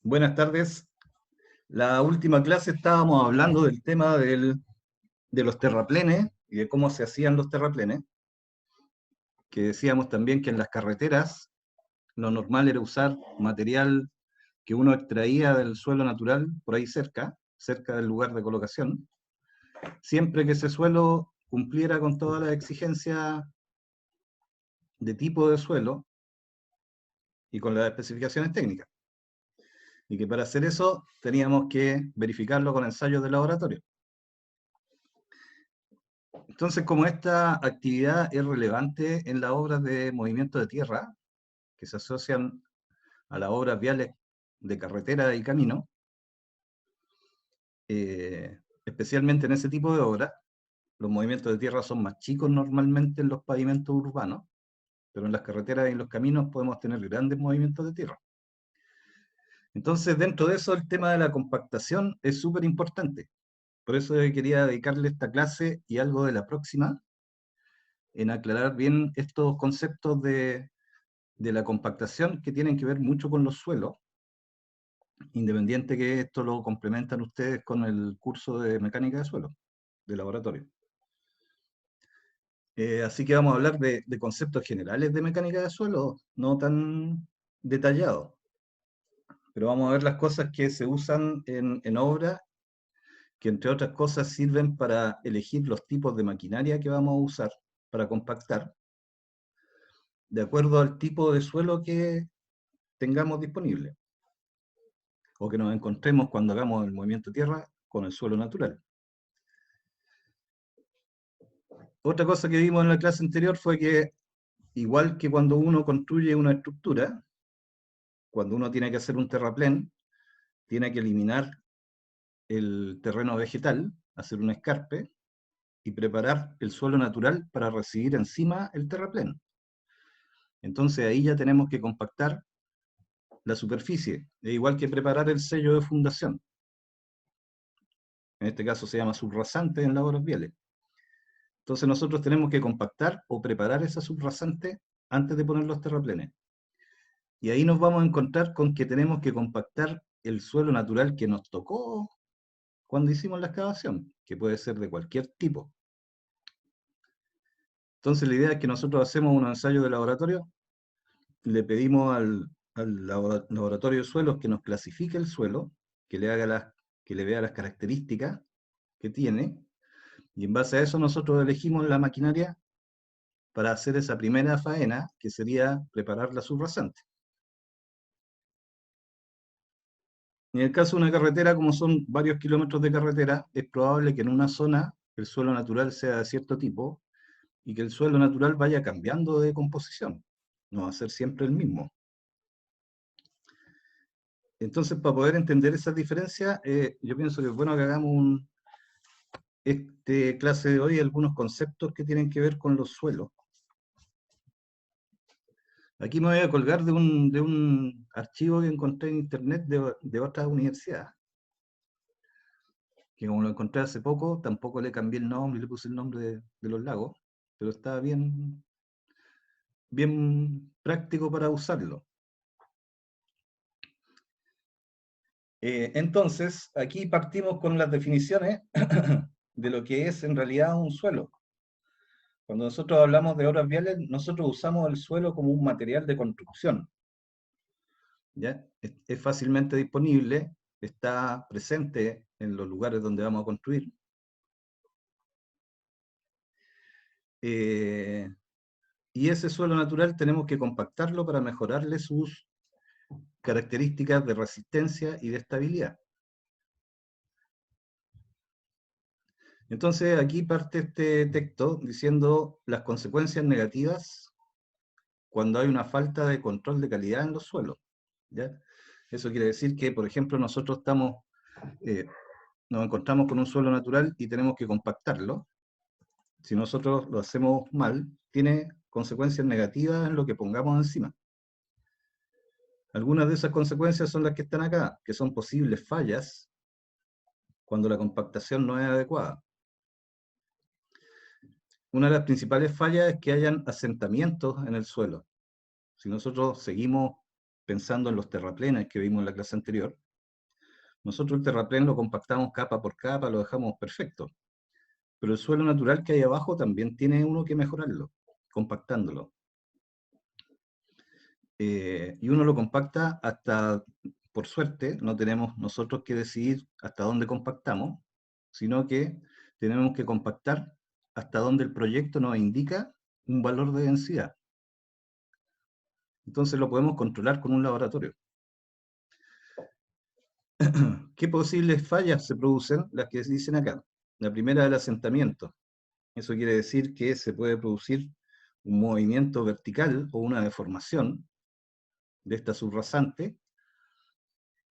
Buenas tardes. La última clase estábamos hablando del tema de los terraplenes y de cómo se hacían los terraplenes, que decíamos también que en las carreteras lo normal era usar material que uno extraía del suelo natural por ahí cerca del lugar de colocación, siempre que ese suelo cumpliera con todas las exigencias de tipo de suelo y con las especificaciones técnicas. Y que para hacer eso teníamos que verificarlo con ensayos de laboratorio. Entonces, como esta actividad es relevante en las obras de movimiento de tierra, que se asocian a las obras viales de carretera y camino, especialmente en ese tipo de obras, los movimientos de tierra son más chicos normalmente en los pavimentos urbanos, pero en las carreteras y en los caminos podemos tener grandes movimientos de tierra. Entonces, dentro de eso, el tema de la compactación es súper importante. Por eso quería dedicarle esta clase y algo de la próxima en aclarar bien estos conceptos de la compactación que tienen que ver mucho con los suelos, independiente que esto lo complementan ustedes con el curso de mecánica de suelo, de laboratorio. Así que vamos a hablar de conceptos generales de mecánica de suelo, no tan detallados, pero vamos a ver las cosas que se usan en obra, que entre otras cosas sirven para elegir los tipos de maquinaria que vamos a usar para compactar, de acuerdo al tipo de suelo que tengamos disponible, o que nos encontremos cuando hagamos el movimiento de tierra con el suelo natural. Otra cosa que vimos en la clase anterior fue que, igual que cuando uno construye una estructura, cuando uno tiene que hacer un terraplén, tiene que eliminar el terreno vegetal, hacer un escarpe, y preparar el suelo natural para recibir encima el terraplén. Entonces ahí ya tenemos que compactar la superficie, igual que preparar el sello de fundación. En este caso se llama subrasante en las obras viales. Entonces nosotros tenemos que compactar o preparar esa subrasante antes de poner los terraplenes. Y ahí nos vamos a encontrar con que tenemos que compactar el suelo natural que nos tocó cuando hicimos la excavación, que puede ser de cualquier tipo. Entonces la idea es que nosotros hacemos un ensayo de laboratorio, le pedimos al laboratorio de suelos que nos clasifique el suelo, que le vea las características que tiene, y en base a eso nosotros elegimos la maquinaria para hacer esa primera faena, que sería preparar la subrasante. En el caso de una carretera, como son varios kilómetros de carretera, es probable que en una zona el suelo natural sea de cierto tipo y que el suelo natural vaya cambiando de composición. No va a ser siempre el mismo. Entonces, para poder entender esas diferencias, yo pienso que es bueno que hagamos clase de hoy algunos conceptos que tienen que ver con los suelos. Aquí me voy a colgar de un archivo que encontré en internet de otra universidad, que como lo encontré hace poco, tampoco le cambié el nombre, le puse el nombre de los lagos, pero está bien práctico para usarlo. Entonces, aquí partimos con las definiciones de lo que es en realidad un suelo. Cuando nosotros hablamos de obras viales, nosotros usamos el suelo como un material de construcción. ¿Ya? Es fácilmente disponible, está presente en los lugares donde vamos a construir. Y ese suelo natural tenemos que compactarlo para mejorarle sus características de resistencia y de estabilidad. Entonces aquí parte este texto diciendo las consecuencias negativas cuando hay una falta de control de calidad en los suelos. ¿Ya? Eso quiere decir que, por ejemplo, nosotros nos encontramos con un suelo natural y tenemos que compactarlo. Si nosotros lo hacemos mal, tiene consecuencias negativas en lo que pongamos encima. Algunas de esas consecuencias son las que están acá, que son posibles fallas cuando la compactación no es adecuada. Una de las principales fallas es que hayan asentamientos en el suelo. Si nosotros seguimos pensando en los terraplenes que vimos en la clase anterior, nosotros el terraplén lo compactamos capa por capa, lo dejamos perfecto. Pero el suelo natural que hay abajo también tiene uno que mejorarlo, compactándolo. Y uno lo compacta hasta, por suerte, no tenemos nosotros que decidir hasta dónde compactamos, sino que tenemos que compactar hasta donde el proyecto nos indica un valor de densidad. Entonces lo podemos controlar con un laboratorio. ¿Qué posibles fallas se producen? Las que se dicen acá. La primera, el asentamiento. Eso quiere decir que se puede producir un movimiento vertical o una deformación de esta subrasante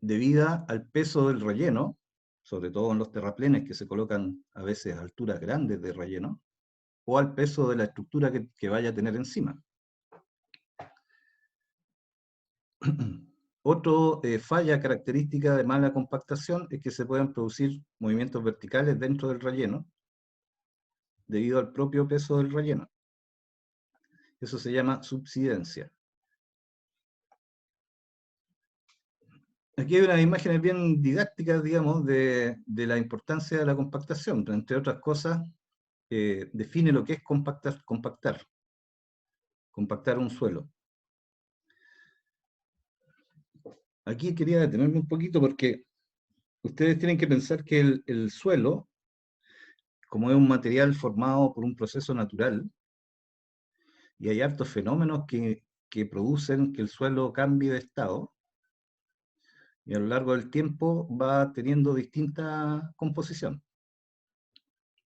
debido al peso del relleno, sobre todo en los terraplenes que se colocan a veces a alturas grandes de relleno, o al peso de la estructura que vaya a tener encima. Otra falla característica de mala compactación es que se pueden producir movimientos verticales dentro del relleno debido al propio peso del relleno. Eso se llama subsidencia. Aquí hay unas imágenes bien didácticas, digamos, de la importancia de la compactación. Entre otras cosas, define lo que es compactar un suelo. Aquí quería detenerme un poquito porque ustedes tienen que pensar que el suelo, como es un material formado por un proceso natural, y hay hartos fenómenos que producen que el suelo cambie de estado, y a lo largo del tiempo va teniendo distinta composición,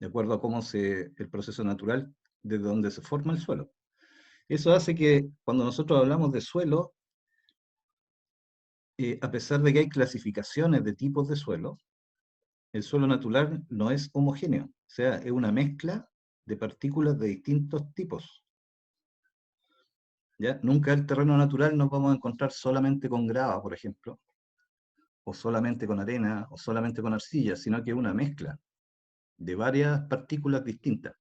de acuerdo a cómo el proceso natural desde donde se forma el suelo. Eso hace que cuando nosotros hablamos de suelo, a pesar de que hay clasificaciones de tipos de suelo, el suelo natural no es homogéneo, o sea, es una mezcla de partículas de distintos tipos. ¿Ya? Nunca el terreno natural nos vamos a encontrar solamente con grava, por ejemplo, o solamente con arena, o solamente con arcilla, sino que es una mezcla de varias partículas distintas.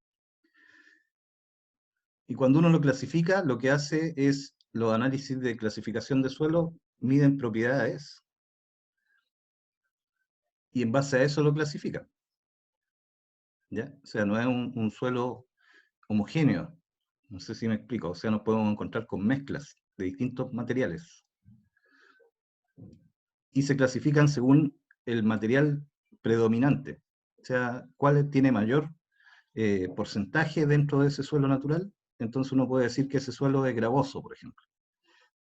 Y cuando uno lo clasifica, lo que hace es los análisis de clasificación de suelo, miden propiedades, y en base a eso lo clasifica. ¿Ya? O sea, no es un suelo homogéneo. No sé si me explico. O sea, nos podemos encontrar con mezclas de distintos materiales. Y se clasifican según el material predominante. O sea, cuál tiene mayor porcentaje dentro de ese suelo natural. Entonces uno puede decir que ese suelo es gravoso, por ejemplo.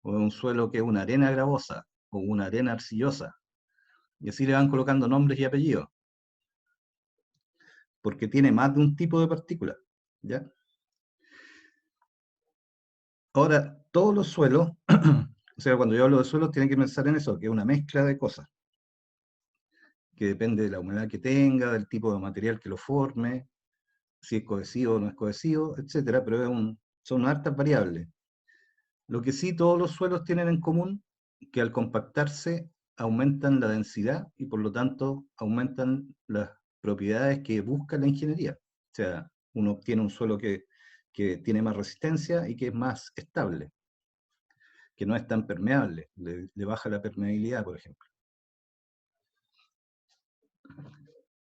O un suelo que es una arena gravosa, o una arena arcillosa. Y así le van colocando nombres y apellidos. Porque tiene más de un tipo de partícula. ¿Ya? Ahora, todos los suelos, o sea, cuando yo hablo de suelos, tienen que pensar en eso, que es una mezcla de cosas, que depende de la humedad que tenga, del tipo de material que lo forme, si es cohesivo o no es cohesivo, etcétera, pero son hartas variables. Lo que sí todos los suelos tienen en común, que al compactarse aumentan la densidad y por lo tanto aumentan las propiedades que busca la ingeniería. O sea, uno obtiene un suelo que tiene más resistencia y que es más estable, que no es tan permeable, le baja la permeabilidad, por ejemplo.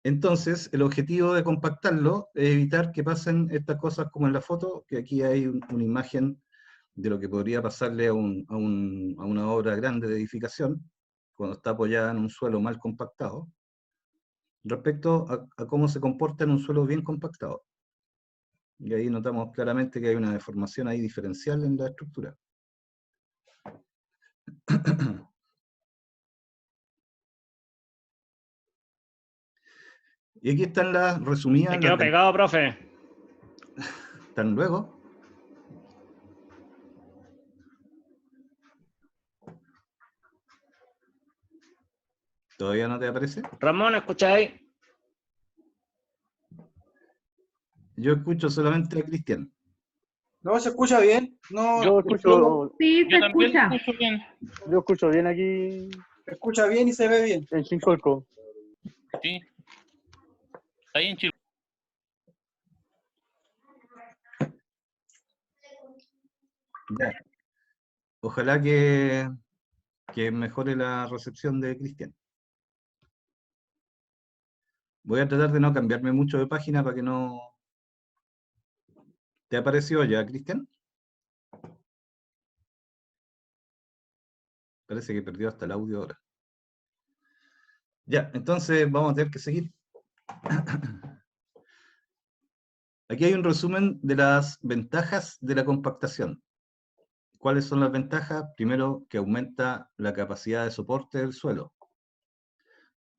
Entonces, el objetivo de compactarlo es evitar que pasen estas cosas como en la foto, que aquí hay una imagen de lo que podría pasarle a una obra grande de edificación, cuando está apoyada en un suelo mal compactado, respecto a cómo se comporta en un suelo bien compactado. Y ahí notamos claramente que hay una deformación ahí diferencial en la estructura. Y aquí están las resumidas. Me quedó pegado, profe. ¿Están luego? ¿Todavía no te aparece? Ramón, ¿escucháis? Yo escucho solamente a Cristian. No, se escucha bien. No, Yo escucho, Sí, se Yo también escucha. lo escucho bien. yo escucho bien aquí se escucha bien y se ve bien. en Chincolco. Sí. Ahí en Chile. Ya. Ojalá que que mejore la recepción de Cristian. Voy a tratar de no cambiarme mucho de página para que no... ¿Te apareció ya, Cristian? Parece que perdió hasta el audio ahora. Ya, entonces vamos a tener que seguir. Aquí hay un resumen de las ventajas de la compactación. ¿Cuáles son las ventajas? Primero, que aumenta la capacidad de soporte del suelo.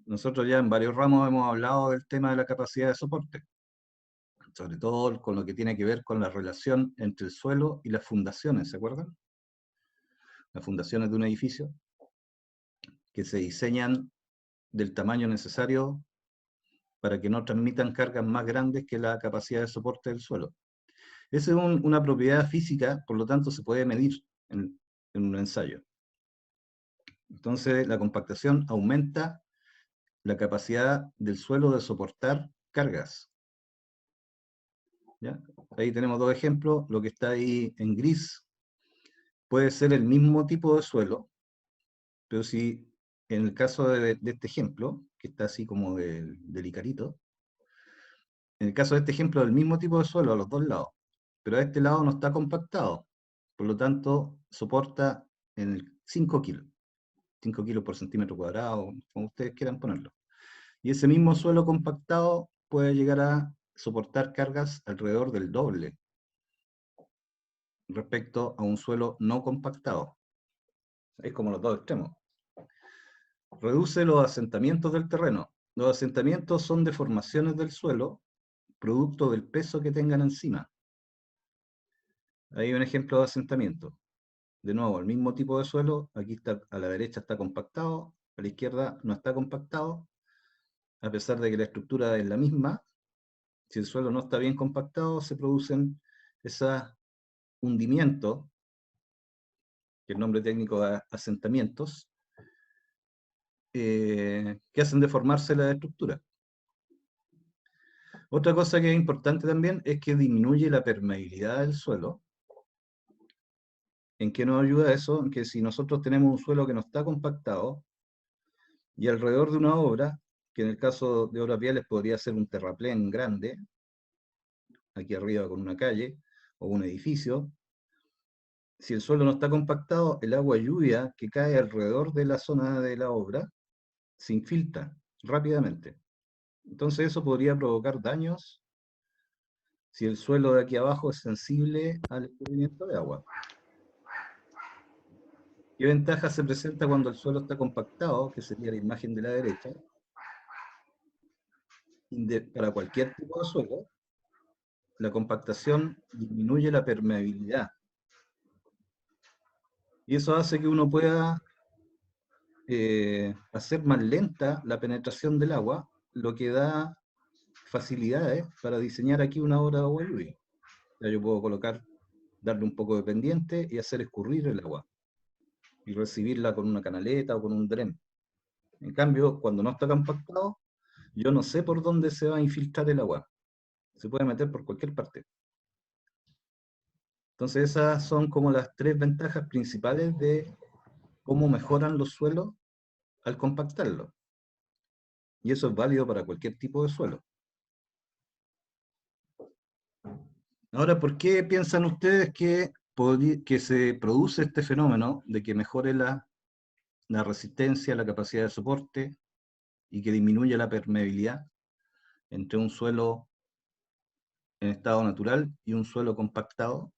Nosotros ya en varios ramos hemos hablado del tema de la capacidad de soporte, sobre todo con lo que tiene que ver con la relación entre el suelo y las fundaciones, ¿se acuerdan? Las fundaciones de un edificio que se diseñan del tamaño necesario para que no transmitan cargas más grandes que la capacidad de soporte del suelo. Esa es una propiedad física, por lo tanto se puede medir en un ensayo. Entonces la compactación aumenta la capacidad del suelo de soportar cargas. ¿Ya? Ahí tenemos dos ejemplos. Lo que está ahí en gris puede ser el mismo tipo de suelo, pero si en el caso de este ejemplo, que está así como del Icarito, en el caso de este ejemplo, el mismo tipo de suelo a los dos lados, pero a este lado no está compactado, por lo tanto soporta en el 5 kilos, 5 kilos por centímetro cuadrado, como ustedes quieran ponerlo. Y ese mismo suelo compactado puede llegar a soportar cargas alrededor del doble respecto a un suelo no compactado. Es como los dos extremos. Reduce los asentamientos del terreno. Los asentamientos son deformaciones del suelo producto del peso que tengan encima. Ahí hay un ejemplo de asentamiento. De nuevo, el mismo tipo de suelo, aquí está, a la derecha está compactado, a la izquierda no está compactado, a pesar de que la estructura es la misma. Si el suelo no está bien compactado, se producen esos hundimientos, que el nombre técnico es asentamientos, que hacen deformarse la estructura. Otra cosa que es importante también es que disminuye la permeabilidad del suelo. ¿En qué nos ayuda eso? En que si nosotros tenemos un suelo que no está compactado y alrededor de una obra, que en el caso de obras viales podría ser un terraplén grande, aquí arriba con una calle o un edificio, si el suelo no está compactado, el agua lluvia que cae alrededor de la zona de la obra se infiltra rápidamente. Entonces eso podría provocar daños si el suelo de aquí abajo es sensible al escurrimiento de agua. ¿Qué ventaja se presenta cuando el suelo está compactado? Que sería la imagen de la derecha. Para cualquier tipo de suelo, la compactación disminuye la permeabilidad. Y eso hace que uno pueda hacer más lenta la penetración del agua, lo que da facilidades para diseñar aquí una obra de agua lluvia. Ya yo puedo darle un poco de pendiente y hacer escurrir el agua y recibirla con una canaleta o con un dren. En cambio, cuando no está compactado, yo no sé por dónde se va a infiltrar el agua. Se puede meter por cualquier parte. Entonces esas son como las tres ventajas principales de cómo mejoran los suelos al compactarlos. Y eso es válido para cualquier tipo de suelo. Ahora, ¿por qué piensan ustedes que se produce este fenómeno de que mejore la resistencia, la capacidad de soporte y que disminuya la permeabilidad entre un suelo en estado natural y un suelo compactado?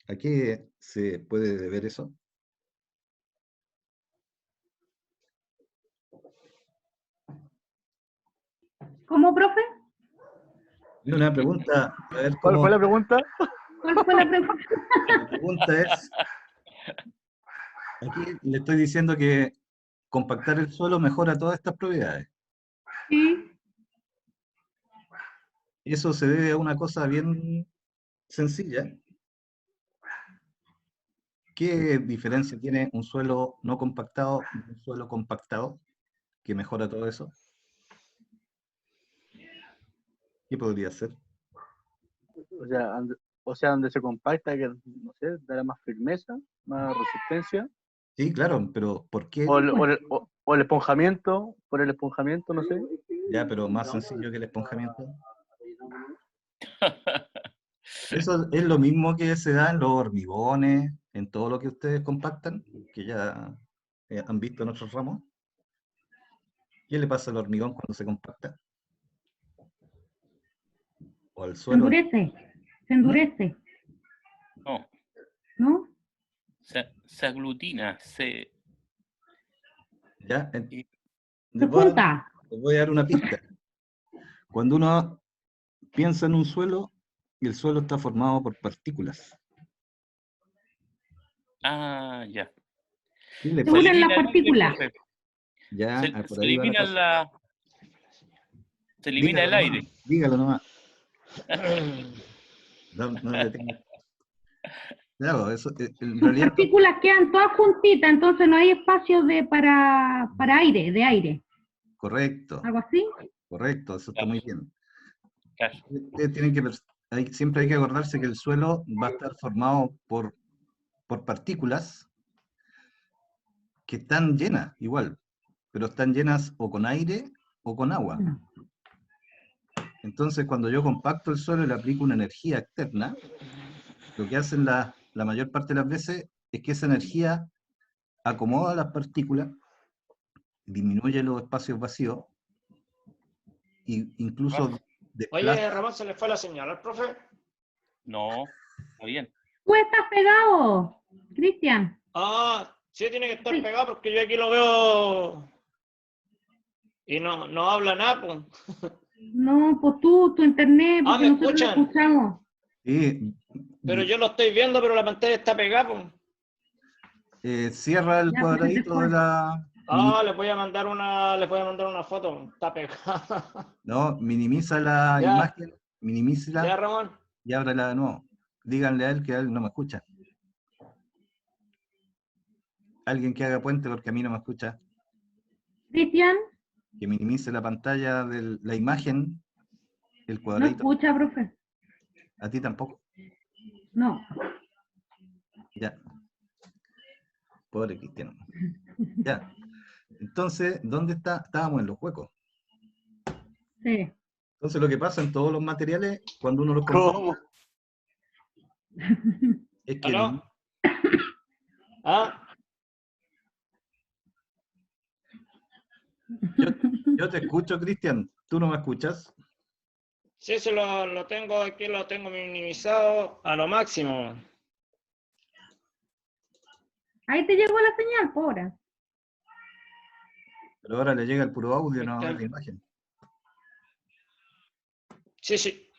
¿A qué se puede deber eso? ¿Cómo, profe? Y una pregunta, a ver ¿Cuál fue cómo... la pregunta? ¿Cuál fue la pregunta? La pregunta es, aquí le estoy diciendo que compactar el suelo mejora todas estas propiedades. Sí. Y eso se debe a una cosa bien sencilla. ¿Qué diferencia tiene un suelo no compactado y un suelo compactado que mejora todo eso? ¿Qué podría ser? O sea, donde se compacta, que no sé, dará más firmeza, más resistencia. Sí, claro, pero ¿por qué? O el esponjamiento, por el esponjamiento, no sé. Ya, pero más sencillo que el esponjamiento. Eso es lo mismo que se da en los hormigones, en todo lo que ustedes compactan, que ya han visto en otros ramos. ¿Qué le pasa al hormigón cuando se compacta? O al Se suelo. endurece, se ¿Mm? endurece, No, ¿no? se aglutina, ¿Ya? y- Se Les voy a dar junta. les voy a dar una pista. Cuando uno piensa en un suelo, el suelo está formado por partículas. ya. ¿Qué le Se Se pasa? unen las elimina el aire, partículas. profe. Ya, por Se ahí va la elimina cosa. se elimina Dígalo el nomás, aire. dígalo nomás. No, no le tenga. Claro, eso, en Sus realidad, partículas quedan todas juntitas, entonces no hay espacio para aire, de aire. correcto, ¿Algo así? correcto, eso está Claro, muy bien. claro. Ustedes tienen que, siempre hay que acordarse que el suelo va a estar formado por partículas que están llenas, igual, pero están llenas o con aire o con agua. No. Entonces, cuando yo compacto el suelo y le aplico una energía externa, lo que hacen la mayor parte de las veces es que esa energía acomoda las partículas, disminuye los espacios vacíos e incluso desplaza. Oye, Ramón, ¿se le fue la señal al profe? No, está bien. Tú estás pegado, Cristian. Ah, sí, tiene que estar Sí. pegado porque yo aquí lo veo y no habla nada, pues. No, pues tú, tu internet, Ah, porque ¿me nosotros lo escuchan? escuchamos. Sí, Pero yo lo estoy viendo, pero la pantalla está pegada, pues. cierra el Ya, pues se te cuadradito de fue. la... Ah, les voy a mandar una foto. Está pegada. No, minimiza la Ya, imagen, minimícela ya, Ramón. y ábrela de nuevo. Díganle a él que a él no me escucha. Alguien que haga puente porque a mí no me escucha. Cristian, Que minimice la pantalla de la imagen, el no cuadradito. escucha, profe. A ti tampoco. No. Ya. Pobre Cristiano. Ya. Entonces, ¿dónde está? Estábamos en los huecos. Sí. Entonces, lo que pasa en todos los materiales, cuando uno los compacta, ¿Cómo? es que ¿Aló? Ah, yo, yo te escucho, Cristian. ¿Tú no me escuchas? sí, lo tengo aquí, lo tengo minimizado a lo máximo. Ahí te llegó la señal, pobre. Pero ahora le llega el puro audio, no Está- la imagen. Sí, sí.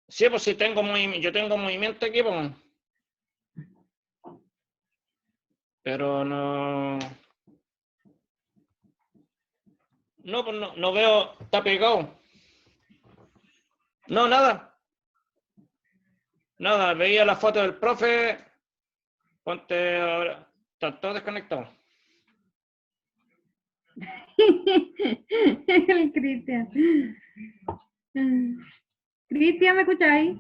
Sí, pues sí yo tengo movimiento aquí, pues. Pero no. No, pues no veo. Está pegado. No, nada. Nada. Veía la foto del profe. Ponte ahora. Está todo desconectado. El Cristian. Cristian, ¿me escucháis?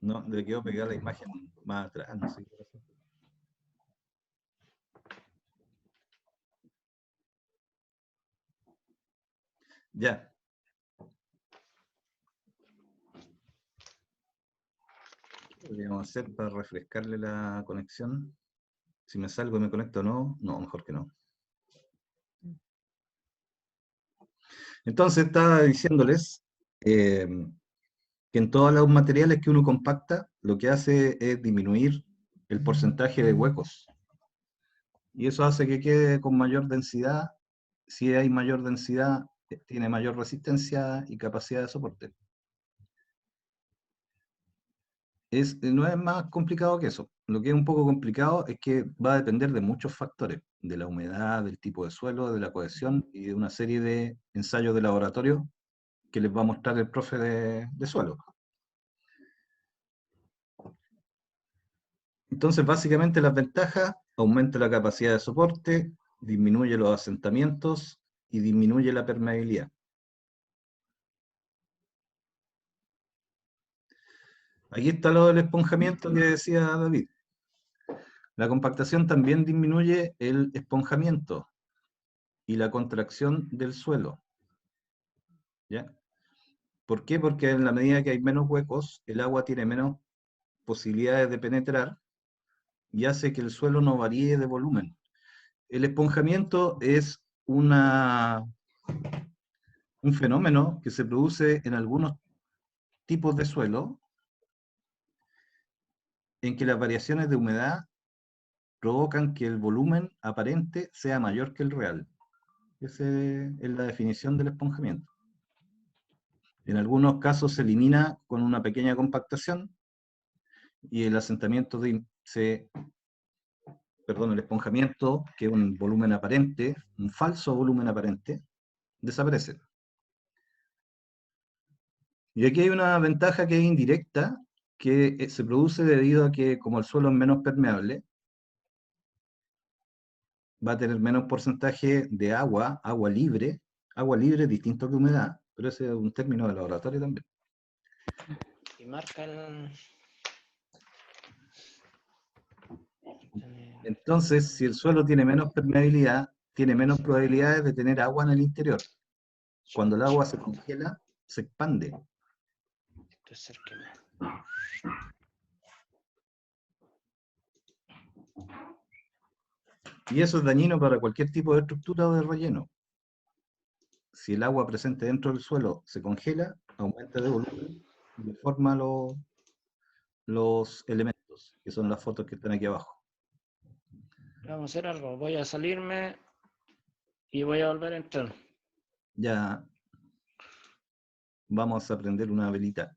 No, le quedó pegada la imagen más atrás, no sé qué pasó. Ya. ¿Qué podríamos hacer para refrescarle la conexión? Si me salgo y me conecto o no, no, mejor que no. Entonces estaba diciéndoles que en todos los materiales que uno compacta, lo que hace es disminuir el porcentaje de huecos. Y eso hace que quede con mayor densidad. Si hay mayor densidad, tiene mayor resistencia y capacidad de soporte. No es más complicado que eso. Lo que es un poco complicado es que va a depender de muchos factores, de la humedad, del tipo de suelo, de la cohesión y de una serie de ensayos de laboratorio que les va a mostrar el profe de suelo. Entonces, básicamente las ventajas: aumenta la capacidad de soporte, disminuye los asentamientos y disminuye la permeabilidad. Aquí está lo del esponjamiento que decía David. La compactación también disminuye el esponjamiento y la contracción del suelo. ¿Ya? ¿Por qué? Porque en la medida que hay menos huecos, el agua tiene menos posibilidades de penetrar y hace que el suelo no varíe de volumen. El esponjamiento es un fenómeno que se produce en algunos tipos de suelo en que las variaciones de humedad provocan que el volumen aparente sea mayor que el real. Esa es la definición del esponjamiento. En algunos casos se elimina con una pequeña compactación y el asentamiento el esponjamiento, que es un volumen aparente, un falso volumen aparente, desaparece. Y aquí hay una ventaja que es indirecta, que se produce debido a que como el suelo es menos permeable, va a tener menos porcentaje de agua libre es distinto que humedad, pero ese es un término de laboratorio también. Y marca el... Entonces, si el suelo tiene menos permeabilidad, tiene menos probabilidades de tener agua en el interior. Cuando el agua se congela, se expande. Esto es cerquino. Y eso es dañino para cualquier tipo de estructura o de relleno. Si el agua presente dentro del suelo se congela, aumenta de volumen y deforma los elementos, que son las fotos que están aquí abajo. Vamos a hacer algo. Voy a salirme y voy a volver a entrar. Ya vamos a prender una velita.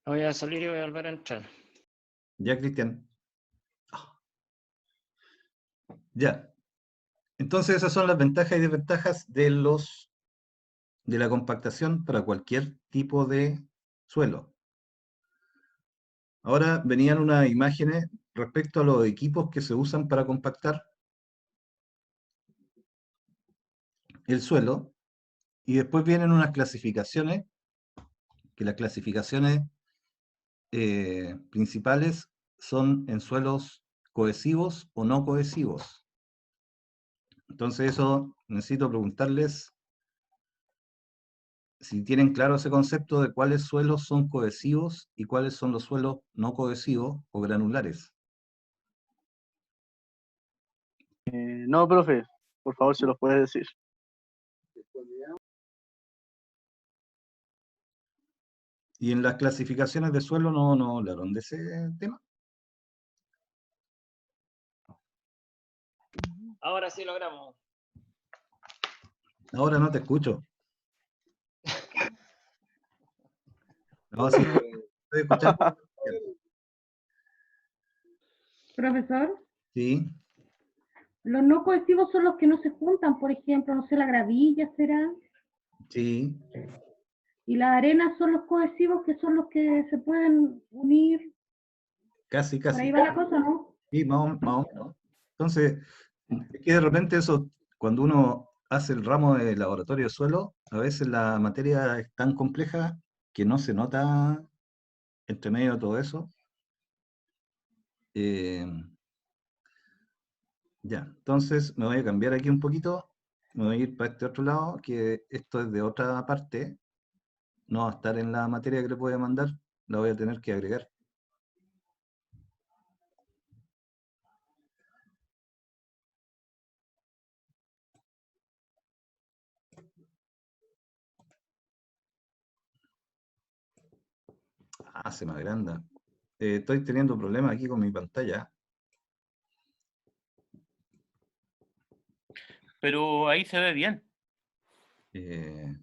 Voy a salir y voy a volver a entrar. Ya, Cristian. Ya. Entonces esas son las ventajas y desventajas de la compactación para cualquier tipo de suelo. Ahora venían unas imágenes respecto a los equipos que se usan para compactar el suelo, y después vienen unas clasificaciones, que las clasificaciones principales son en suelos cohesivos o no cohesivos. Entonces eso necesito preguntarles si tienen claro ese concepto de cuáles suelos son cohesivos y cuáles son los suelos no cohesivos o granulares. No, profe, por favor, se los puede decir. Y en las clasificaciones de suelo no hablaron de ese tema. Ahora sí logramos. Ahora no te escucho. No, sí, estoy escuchando. Profesor, Sí, los no cohesivos son los que no se juntan, por ejemplo, no sé, la gravilla será, sí, y las arenas son los cohesivos que son los que se pueden unir. casi, Por ahí casi. va la cosa, ¿no? Sí, más o menos. Entonces, es que de repente eso, cuando uno hace el ramo de laboratorio de suelo, a veces la materia es tan compleja que no se nota entre medio de todo eso. Ya, entonces me voy a cambiar aquí un poquito, me voy a ir para este otro lado, que esto es de otra parte, no va a estar en la materia que le voy a mandar, la voy a tener que agregar. Ah, se me agranda. Estoy teniendo problemas aquí con mi pantalla. Pero ahí se ve bien. Eh,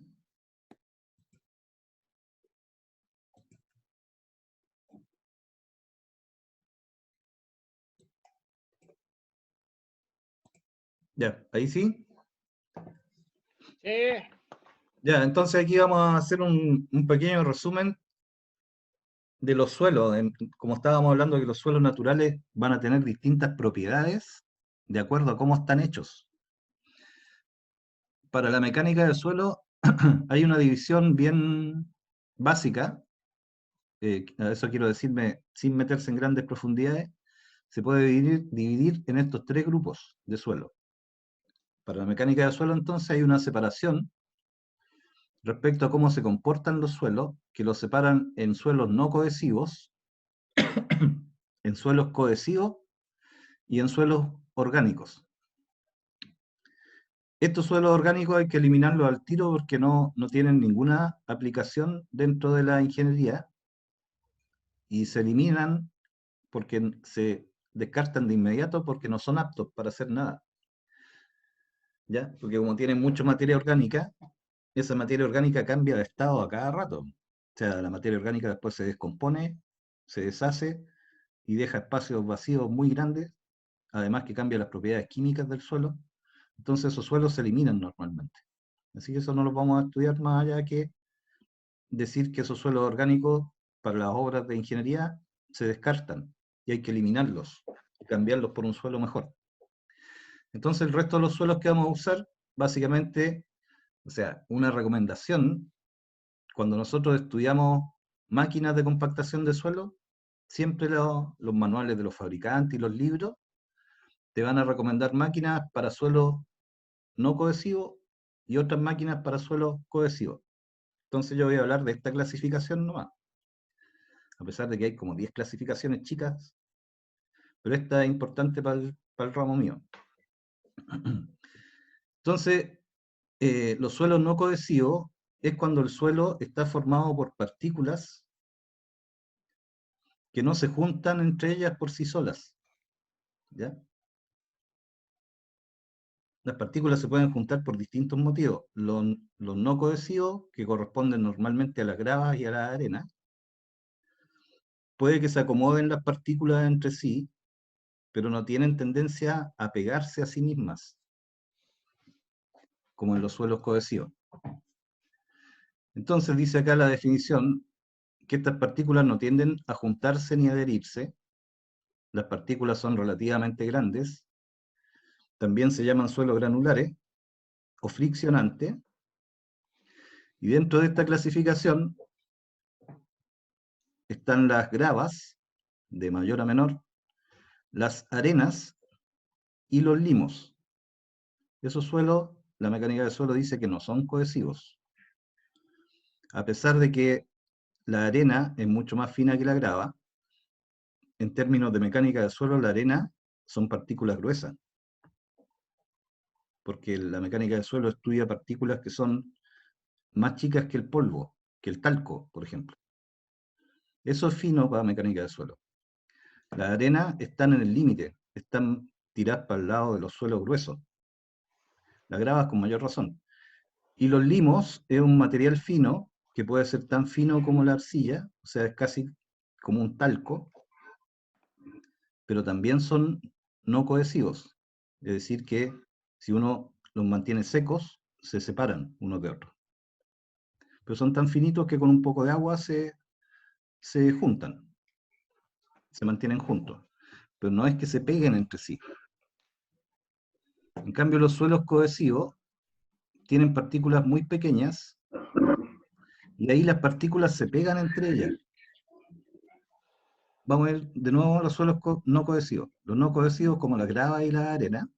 ya, ahí sí. Sí. Ya, entonces aquí vamos a hacer un pequeño resumen de los suelos. Como estábamos hablando que los suelos naturales van a tener distintas propiedades de acuerdo a cómo están hechos. para la mecánica del suelo hay una división bien básica, a eso quiero decirme, sin meterse en grandes profundidades, se puede dividir en estos tres grupos de suelo. Para la mecánica del suelo, entonces, hay una separación respecto a cómo se comportan los suelos, que los separan en suelos no cohesivos, en suelos cohesivos y en suelos orgánicos. Estos suelos orgánicos hay que eliminarlos al tiro porque no tienen ninguna aplicación dentro de la ingeniería y se eliminan porque se descartan de inmediato porque no son aptos para hacer nada. ¿Ya? Porque como tienen mucha materia orgánica, esa materia orgánica cambia de estado a cada rato. O sea, la materia orgánica después se descompone, se deshace y deja espacios vacíos muy grandes, además que cambia las propiedades químicas del suelo. Entonces esos suelos se eliminan normalmente. Así que eso no lo vamos a estudiar más allá que decir que esos suelos orgánicos para las obras de ingeniería se descartan y hay que eliminarlos y cambiarlos por un suelo mejor. Entonces el resto de los suelos que vamos a usar, básicamente, o sea, una recomendación, cuando nosotros estudiamos máquinas de compactación de suelo, siempre los manuales de los fabricantes y los libros te van a recomendar máquinas para suelos no cohesivos y otras máquinas para suelos cohesivos. Entonces yo voy a hablar de esta clasificación nomás, a pesar de que hay como 10 clasificaciones chicas, pero esta es importante para el ramo mío. Entonces, los suelos no cohesivos es cuando el suelo está formado por partículas que no se juntan entre ellas por sí solas, ¿ya? Las partículas se pueden juntar por distintos motivos. Los no cohesivos, que corresponden normalmente a las gravas y a las arenas, puede que se acomoden las partículas entre sí, pero no tienen tendencia a pegarse a sí mismas, como en los suelos cohesivos. Entonces dice acá la definición que estas partículas no tienden a juntarse ni a adherirse. Las partículas son relativamente grandes. También se llaman suelos granulares o friccionantes. Y dentro de esta clasificación están las gravas, de mayor a menor, las arenas y los limos. Esos suelos, la mecánica del suelo dice que no son cohesivos. A pesar de que la arena es mucho más fina que la grava, en términos de mecánica del suelo, la arena son partículas gruesas. Porque la mecánica del suelo estudia partículas que son más chicas que el polvo, que el talco, por ejemplo. Eso es fino para mecánica del suelo. Las arenas están en el límite, están tiradas para el lado de los suelos gruesos. Las gravas con mayor razón. Y los limos es un material fino, que puede ser tan fino como la arcilla, o sea, es casi como un talco, pero también son no cohesivos. Es decir, que si uno los mantiene secos, se separan unos de otros. Pero son tan finitos que con un poco de agua se juntan, se mantienen juntos. Pero no es que se peguen entre sí. En cambio, los suelos cohesivos tienen partículas muy pequeñas y ahí las partículas se pegan entre ellas. Vamos a ver de nuevo los suelos no cohesivos. Los no cohesivos, como la grava y la arena,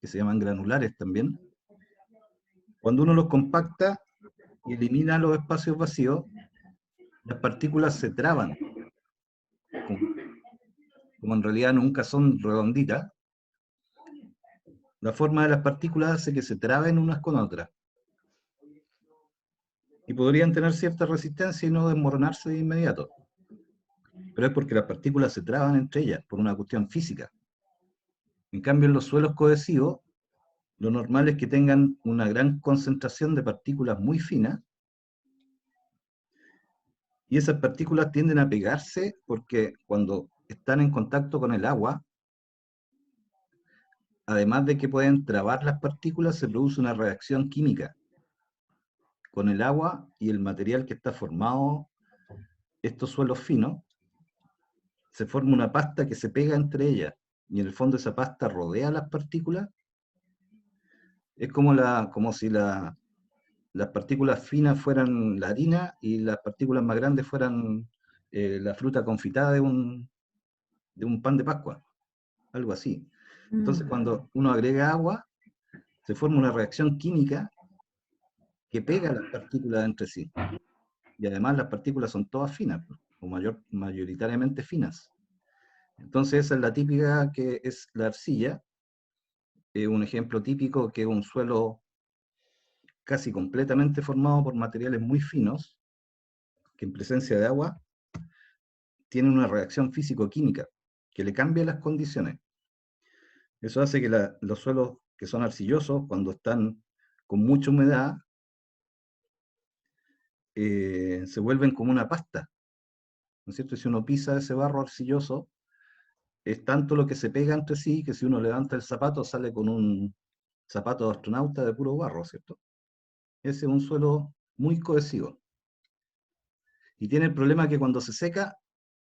que se llaman granulares también, cuando uno los compacta y elimina los espacios vacíos, las partículas se traban. Como en realidad nunca son redonditas, la forma de las partículas hace que se traben unas con otras. Y podrían tener cierta resistencia y no desmoronarse de inmediato. Pero es porque las partículas se traban entre ellas, por una cuestión física. En cambio, en los suelos cohesivos, lo normal es que tengan una gran concentración de partículas muy finas, y esas partículas tienden a pegarse porque cuando están en contacto con el agua, además de que pueden trabar las partículas, se produce una reacción química con el agua y el material que está formado, estos suelos finos, se forma una pasta que se pega entre ellas, y en el fondo esa pasta rodea las partículas Es como si las partículas finas fueran la harina y las partículas más grandes fueran la fruta confitada de un pan de Pascua, algo así. Entonces, cuando uno agrega agua, se forma una reacción química que pega las partículas entre sí. Y además las partículas son todas finas, o mayoritariamente finas. Entonces, esa es la típica que es la arcilla. Un ejemplo típico que es un suelo casi completamente formado por materiales muy finos, que en presencia de agua tienen una reacción físico-química que le cambia las condiciones. Eso hace que los suelos que son arcillosos, cuando están con mucha humedad, se vuelven como una pasta, ¿no es cierto? Si uno pisa ese barro arcilloso, es tanto lo que se pega entre sí que si uno levanta el zapato sale con un zapato de astronauta de puro barro, ¿cierto? Ese es un suelo muy cohesivo. Y tiene el problema que cuando se seca,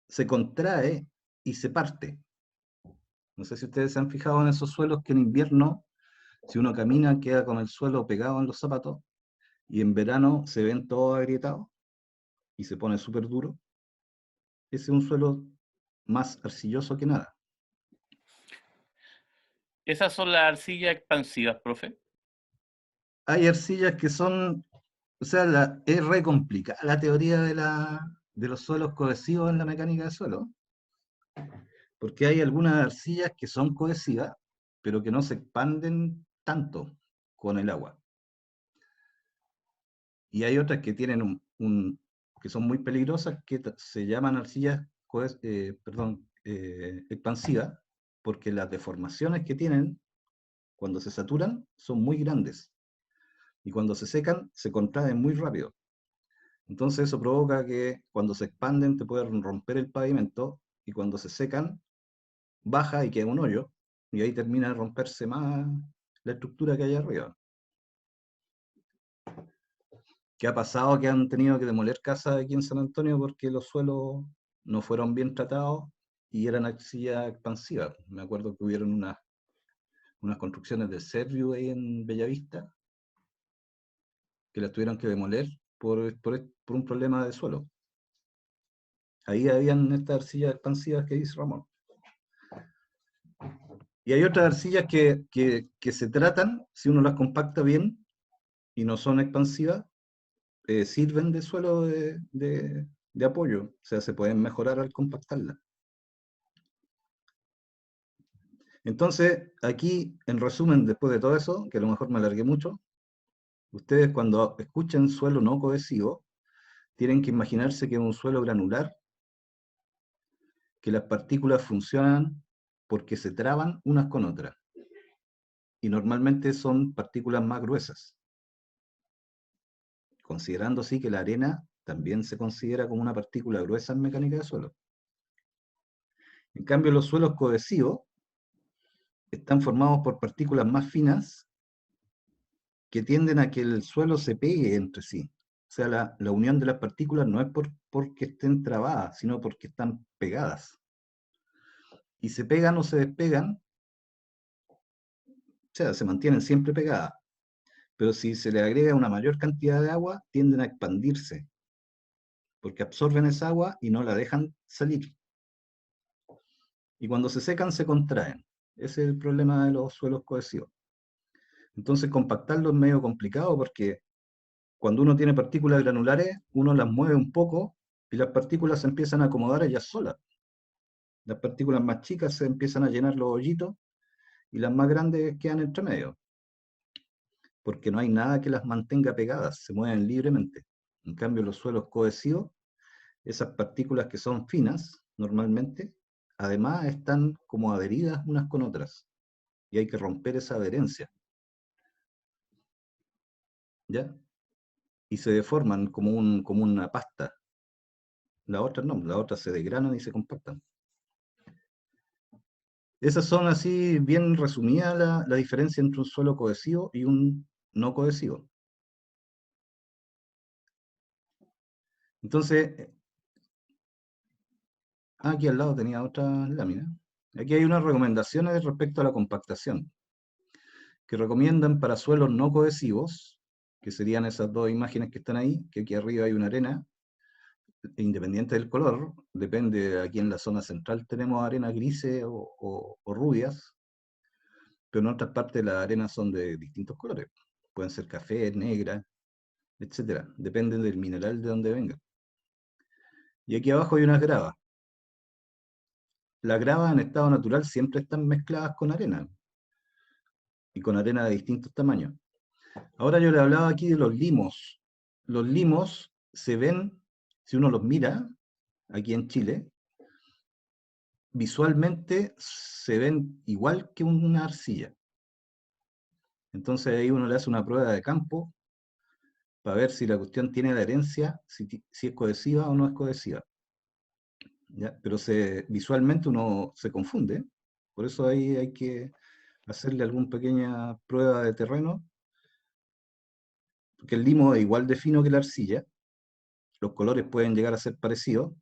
se contrae y se parte. No sé si ustedes se han fijado en esos suelos que en invierno, si uno camina, queda con el suelo pegado en los zapatos, y en verano se ven todos agrietados y se pone súper duro. Ese es un suelo más arcilloso que nada. Esas son las arcillas expansivas, profe. Hay arcillas que son, o sea, es re complicada la teoría de los suelos cohesivos en la mecánica de suelo, porque hay algunas arcillas que son cohesivas, pero que no se expanden tanto con el agua. Y hay otras que tienen que son muy peligrosas, que se llaman arcillas expansivas, porque las deformaciones que tienen cuando se saturan son muy grandes. Y cuando se secan, se contraen muy rápido. Entonces eso provoca que cuando se expanden te pueden romper el pavimento y cuando se secan, baja y queda un hoyo. Y ahí termina de romperse más la estructura que hay arriba. ¿Qué ha pasado? Que han tenido que demoler casas aquí en San Antonio porque los suelos no fueron bien tratados y eran arcillas expansivas. Me acuerdo que hubieron unas construcciones de Serviu ahí en Bellavista que las tuvieron que demoler por un problema de suelo. Ahí habían estas arcillas expansivas que dice Ramón. Y hay otras arcillas que se tratan, si uno las compacta bien y no son expansivas, sirven de suelo de apoyo, o sea, se pueden mejorar al compactarlas. Entonces, aquí, en resumen, después de todo eso, que a lo mejor me alargué mucho, ustedes cuando escuchen suelo no cohesivo, tienen que imaginarse que es un suelo granular, que las partículas funcionan porque se traban unas con otras. Y normalmente son partículas más gruesas. Considerando así que la arena también se considera como una partícula gruesa en mecánica de suelo. En cambio, los suelos cohesivos están formados por partículas más finas que tienden a que el suelo se pegue entre sí. O sea, la unión de las partículas no es porque estén trabadas, sino porque están pegadas. Y se pegan o se despegan, o sea, se mantienen siempre pegadas. Pero si se le agrega una mayor cantidad de agua, tienden a expandirse, porque absorben esa agua y no la dejan salir. Y cuando se secan, se contraen. Ese es el problema de los suelos cohesivos. Entonces, compactarlo es medio complicado porque cuando uno tiene partículas granulares, uno las mueve un poco y las partículas se empiezan a acomodar ellas solas. Las partículas más chicas se empiezan a llenar los hoyitos y las más grandes quedan entre medio, porque no hay nada que las mantenga pegadas, se mueven libremente. En cambio, los suelos cohesivos, esas partículas que son finas, normalmente, además están como adheridas unas con otras, y hay que romper esa adherencia. ¿Ya? Y se deforman como una pasta. Las otras no, las otras se desgranan y se compactan. Esas son así, bien resumidas, la diferencia entre un suelo cohesivo y un no cohesivo. Entonces, aquí al lado tenía otra lámina. Aquí hay unas recomendaciones respecto a la compactación. que recomiendan para suelos no cohesivos, que serían esas dos imágenes que están ahí, que aquí arriba hay una arena, independiente del color, depende, aquí en la zona central tenemos arenas grises o rubias, pero en otras partes las arenas son de distintos colores, pueden ser café, negra, etcétera, depende del mineral de donde vengan. Y aquí abajo hay unas gravas. Las gravas en estado natural siempre están mezcladas con arena, y con arena de distintos tamaños. Ahora yo le hablaba aquí de los limos. Los limos se ven, si uno los mira, aquí en Chile, visualmente se ven igual que una arcilla. Entonces ahí uno le hace una prueba de campo para ver si la cuestión tiene la herencia, si es cohesiva o no es cohesiva. ¿Ya? Pero visualmente uno se confunde, por eso ahí hay que hacerle alguna pequeña prueba de terreno, porque el limo es igual de fino que la arcilla, los colores pueden llegar a ser parecidos,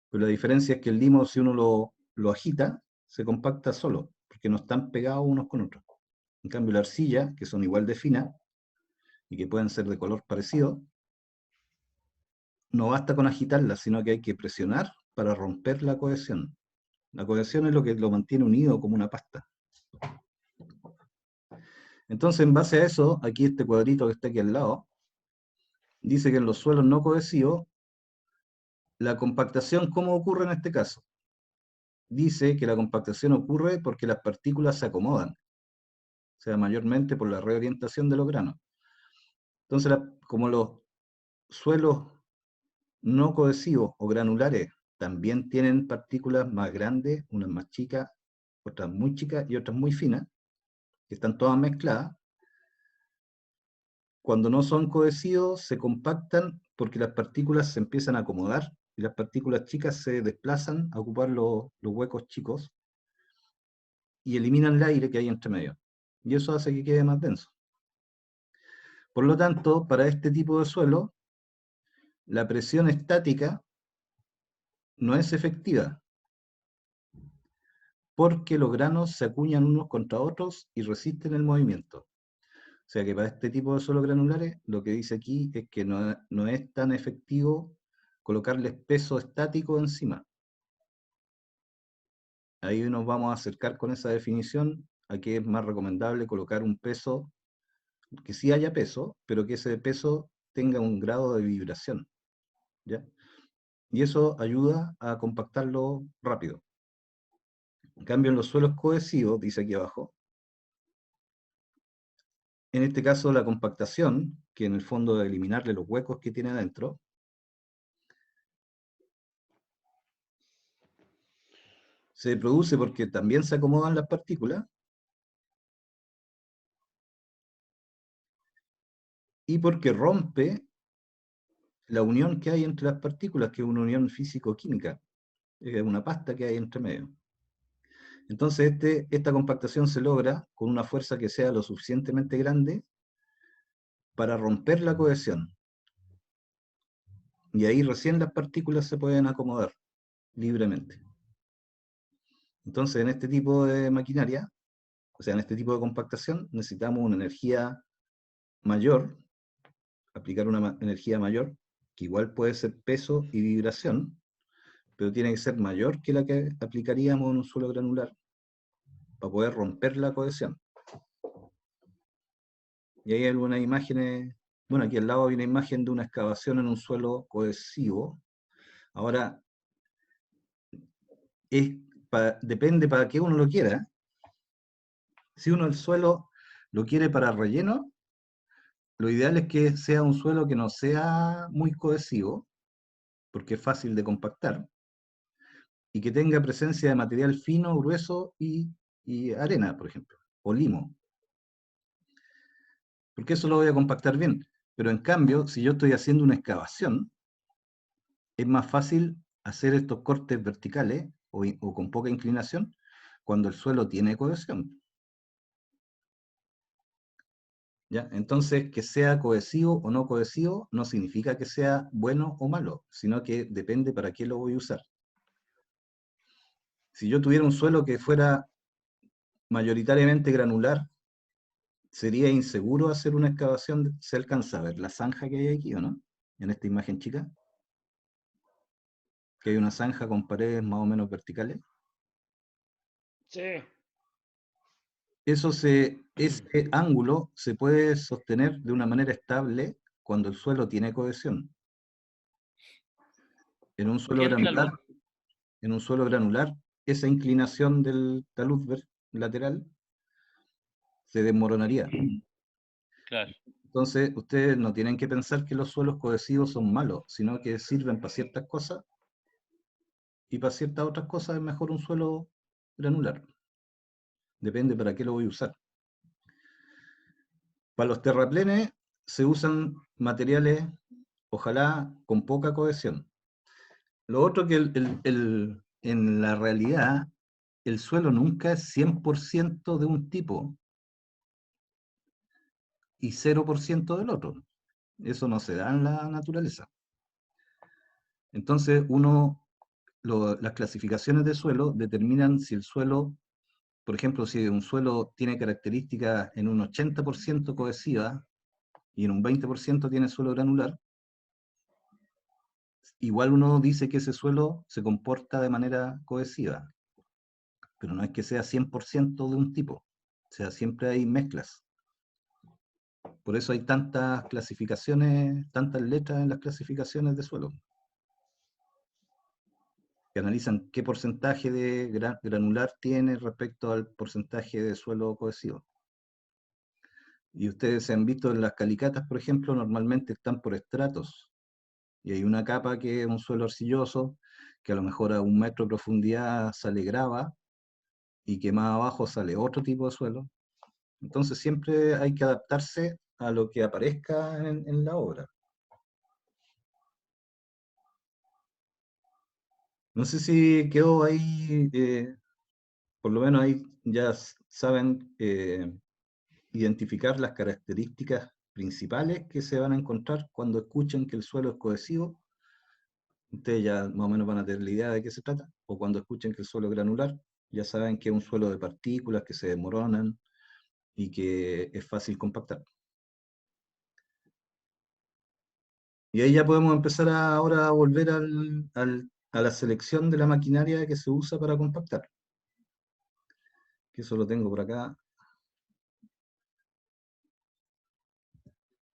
pero la diferencia es que el limo, si uno lo agita, se compacta solo, porque no están pegados unos con otros. En cambio, la arcilla, que son igual de finas, y que pueden ser de color parecido, no basta con agitarla, sino que hay que presionar para romper la cohesión. La cohesión es lo que lo mantiene unido como una pasta. Entonces, en base a eso, aquí este cuadrito que está aquí al lado, dice que en los suelos no cohesivos, la compactación, ¿cómo ocurre en este caso? Dice que la compactación ocurre porque las partículas se acomodan, o sea, mayormente por la reorientación de los granos. Entonces, como los suelos no cohesivos o granulares también tienen partículas más grandes, unas más chicas, otras muy chicas y otras muy finas, que están todas mezcladas, cuando no son cohesivos se compactan porque las partículas se empiezan a acomodar y las partículas chicas se desplazan a ocupar los huecos chicos y eliminan el aire que hay entre medio. Y eso hace que quede más denso. Por lo tanto, para este tipo de suelo, la presión estática no es efectiva, porque los granos se acuñan unos contra otros y resisten el movimiento. O sea que para este tipo de suelos granulares, lo que dice aquí es que no es tan efectivo colocarles peso estático encima. Ahí nos vamos a acercar con esa definición a que es más recomendable colocar un peso, que sí haya peso, pero que ese peso tenga un grado de vibración, ¿ya? Y eso ayuda a compactarlo rápido. En cambio, en los suelos cohesivos, dice aquí abajo, en este caso la compactación, que en el fondo es eliminarle los huecos que tiene adentro, se produce porque también se acomodan las partículas y porque rompe la unión que hay entre las partículas, que es una unión físico-química, es una pasta que hay entre medio. Entonces esta compactación se logra con una fuerza que sea lo suficientemente grande para romper la cohesión. Y ahí recién las partículas se pueden acomodar libremente. Entonces en este tipo de maquinaria, o sea, en este tipo de compactación, necesitamos una energía mayor, aplicar una energía mayor, que igual puede ser peso y vibración, pero tiene que ser mayor que la que aplicaríamos en un suelo granular, para poder romper la cohesión. Y ahí hay algunas imágenes, bueno, aquí al lado hay una imagen de una excavación en un suelo cohesivo. Ahora, depende para qué uno lo quiera. Si uno el suelo lo quiere para relleno, lo ideal es que sea un suelo que no sea muy cohesivo, porque es fácil de compactar, y que tenga presencia de material fino, grueso y arena, por ejemplo, o limo. Porque eso lo voy a compactar bien. Pero en cambio, si yo estoy haciendo una excavación, es más fácil hacer estos cortes verticales o con poca inclinación cuando el suelo tiene cohesión. ¿Ya? Entonces, que sea cohesivo o no cohesivo no significa que sea bueno o malo, sino que depende para qué lo voy a usar. Si yo tuviera un suelo que fuera mayoritariamente granular, sería inseguro hacer una excavación. ¿Se alcanza a ver la zanja que hay aquí o no? En esta imagen chica. Que hay una zanja con paredes más o menos verticales. Sí. Ese ángulo se puede sostener de una manera estable cuando el suelo tiene cohesión. En un suelo ¿Qué es la granular, luz? esa inclinación del talud lateral se desmoronaría. Claro. Entonces, ustedes no tienen que pensar que los suelos cohesivos son malos, sino que sirven para ciertas cosas y para ciertas otras cosas es mejor un suelo granular. Depende para qué lo voy a usar. Para los terraplenes se usan materiales, ojalá, con poca cohesión. Lo otro que en la realidad, el suelo nunca es 100% de un tipo y 0% del otro. Eso no se da en la naturaleza. Entonces, las clasificaciones de suelo determinan si el suelo, por ejemplo, si un suelo tiene características en un 80% cohesiva y en un 20% tiene suelo granular, igual uno dice que ese suelo se comporta de manera cohesiva, pero no es que sea 100% de un tipo, o sea, siempre hay mezclas. Por eso hay tantas clasificaciones, tantas letras en las clasificaciones de suelo, que analizan qué porcentaje de granular tiene respecto al porcentaje de suelo cohesivo. Y ustedes se han visto en las calicatas, por ejemplo, normalmente están por estratos. Y hay una capa que es un suelo arcilloso, que a lo mejor a 1 metro de profundidad sale grava, y que más abajo sale otro tipo de suelo. Entonces siempre hay que adaptarse a lo que aparezca en la obra. No sé si quedó ahí, por lo menos ahí ya saben identificar las características principales que se van a encontrar cuando escuchen que el suelo es cohesivo. Ustedes ya más o menos van a tener la idea de qué se trata, o cuando escuchen que el suelo es granular, ya saben que es un suelo de partículas que se desmoronan y que es fácil compactar. Y ahí ya podemos empezar ahora a volver a la selección de la maquinaria que se usa para compactar. Que eso lo tengo por acá.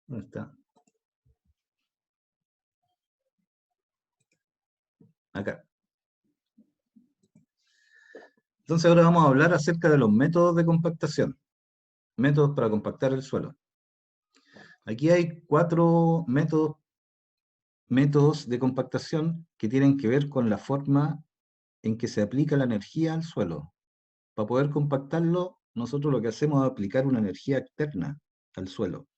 ¿Dónde está? Acá. Entonces ahora vamos a hablar acerca de los métodos de compactación. Métodos para compactar el suelo. Aquí hay 4 métodos de compactación que tienen que ver con la forma en que se aplica la energía al suelo. Para poder compactarlo, nosotros lo que hacemos es aplicar una energía externa al suelo.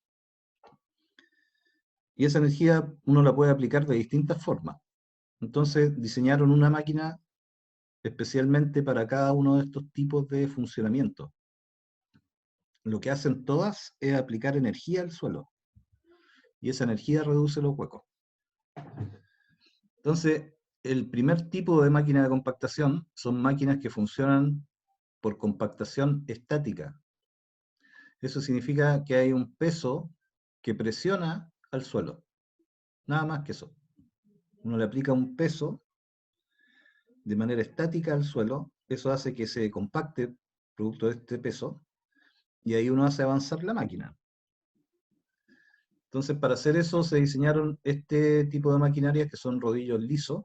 Y esa energía uno la puede aplicar de distintas formas. Entonces diseñaron una máquina especialmente para cada uno de estos tipos de funcionamiento. Lo que hacen todas es aplicar energía al suelo. Y esa energía reduce los huecos. Entonces, el primer tipo de máquina de compactación son máquinas que funcionan por compactación estática. Eso significa que hay un peso que presiona al suelo. Nada más que eso. Uno le aplica un peso de manera estática al suelo, eso hace que se compacte producto de este peso, y ahí uno hace avanzar la máquina. Entonces, para hacer eso se diseñaron este tipo de maquinarias que son rodillos lisos.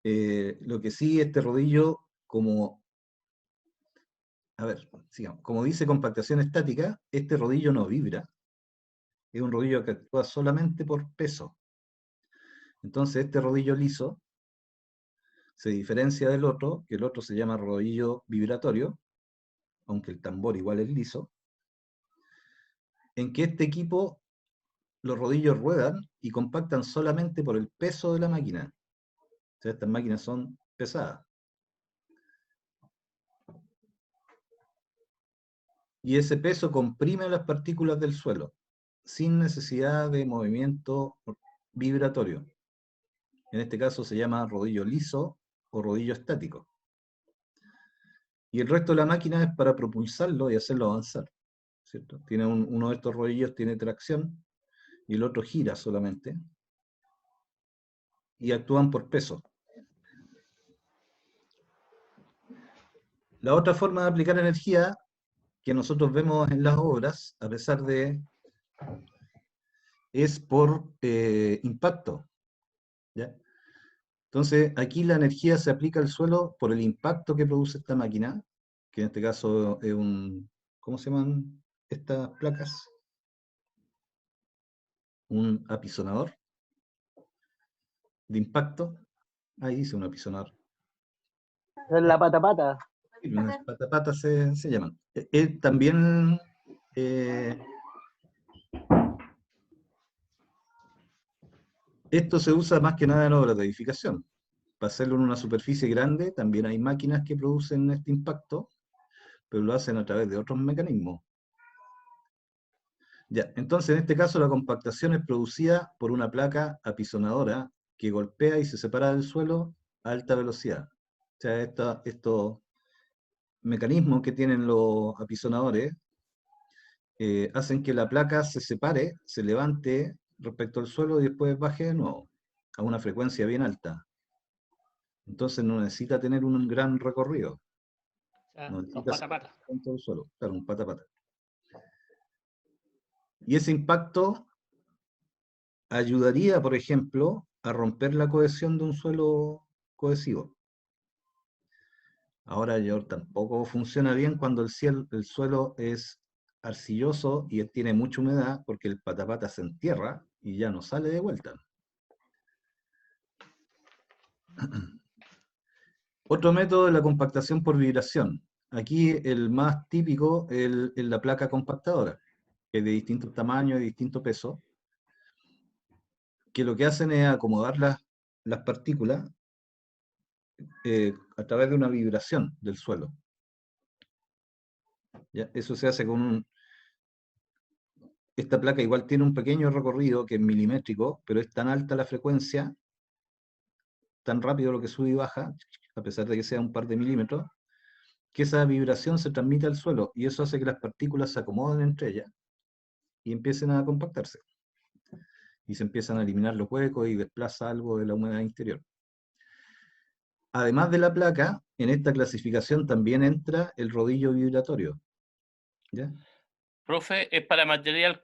Lo que sí, este rodillo, sigamos, como dice compactación estática, este rodillo no vibra. Es un rodillo que actúa solamente por peso. Entonces, este rodillo liso se diferencia del otro, que el otro se llama rodillo vibratorio, aunque el tambor igual es liso, en que este equipo, los rodillos ruedan y compactan solamente por el peso de la máquina. O sea, estas máquinas son pesadas. Y ese peso comprime las partículas del suelo, sin necesidad de movimiento vibratorio. En este caso se llama rodillo liso o rodillo estático. y el resto de la máquina es para propulsarlo y hacerlo avanzar, ¿cierto? Tiene uno de estos rodillos tiene tracción y el otro gira solamente, y actúan por peso. La otra forma de aplicar energía que nosotros vemos en las obras, a pesar de, es por impacto, ¿ya? Entonces, aquí la energía se aplica al suelo por el impacto que produce esta máquina, que en este caso es un, ¿cómo se llaman estas placas? Un apisonador de impacto. Ahí dice un apisonador. Es la pata. Sí, las patapatas se llaman. También esto se usa más que nada en obras de edificación. Para hacerlo en una superficie grande, también hay máquinas que producen este impacto, pero lo hacen a través de otros mecanismos. Ya, entonces en este caso la compactación es producida por una placa apisonadora que golpea y se separa del suelo a alta velocidad. O sea, estos mecanismos que tienen los apisonadores hacen que la placa se separe, se levante respecto al suelo y después baje de nuevo a una frecuencia bien alta. Entonces no necesita tener un gran recorrido. Ya, No los necesita pata pata. en todo el suelo. Claro, un pata a pata. Y ese impacto ayudaría, por ejemplo, a romper la cohesión de un suelo cohesivo. Ahora, tampoco funciona bien cuando el suelo es arcilloso y tiene mucha humedad, porque el patapata se entierra y ya no sale de vuelta. Otro método es la compactación por vibración. Aquí el más típico es la placa compactadora, que es de distintos tamaños y distinto peso, que lo que hacen es acomodar las partículas a través de una vibración del suelo. ¿Ya? Eso se hace con esta placa igual tiene un pequeño recorrido que es milimétrico, pero es tan alta la frecuencia, tan rápido lo que sube y baja, a pesar de que sea un par de milímetros, que esa vibración se transmite al suelo y eso hace que las partículas se acomoden entre ellas y empiecen a compactarse. Y se empiezan a eliminar los huecos y desplaza algo de la humedad interior. Además de la placa, en esta clasificación también entra el rodillo vibratorio. ¿Ya? Profe, ¿es para material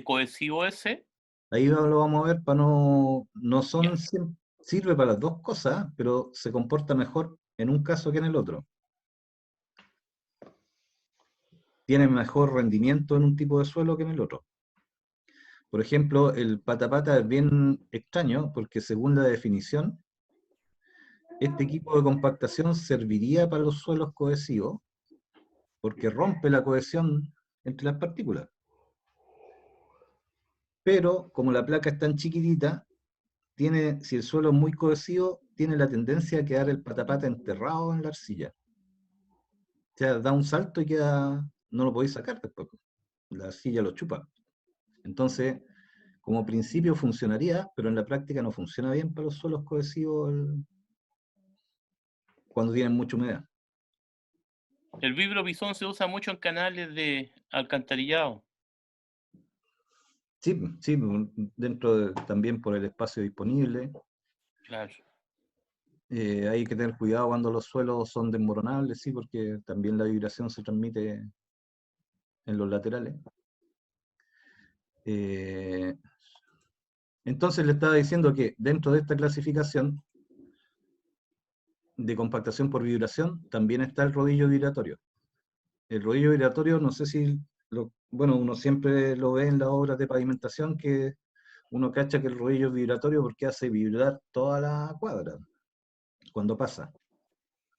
cohesivo ese? Ahí lo vamos a ver, para no son, Ya. sirve para las dos cosas, pero se comporta mejor en un caso que en el otro. Tiene mejor rendimiento en un tipo de suelo que en el otro. Por ejemplo, el patapata es bien extraño porque según la definición, este equipo de compactación serviría para los suelos cohesivos porque rompe la cohesión entre las partículas. Pero como la placa es tan chiquitita, si el suelo es muy cohesivo, tiene la tendencia a quedar el patapata enterrado en la arcilla. O sea, da un salto y no lo podéis sacar después. La arcilla lo chupa. Entonces, como principio funcionaría, pero en la práctica no funciona bien para los suelos cohesivos cuando tienen mucha humedad. El vibro-bisón se usa mucho en canales de alcantarillado. Sí, también por el espacio disponible. Claro. Hay que tener cuidado cuando los suelos son desmoronables, sí, porque también la vibración se transmite en los laterales. Entonces le estaba diciendo que dentro de esta clasificación de compactación por vibración también está el rodillo vibratorio. El rodillo vibratorio, no sé si, bueno, uno siempre lo ve en las obras de pavimentación, que uno cacha que el rodillo es vibratorio porque hace vibrar toda la cuadra cuando pasa.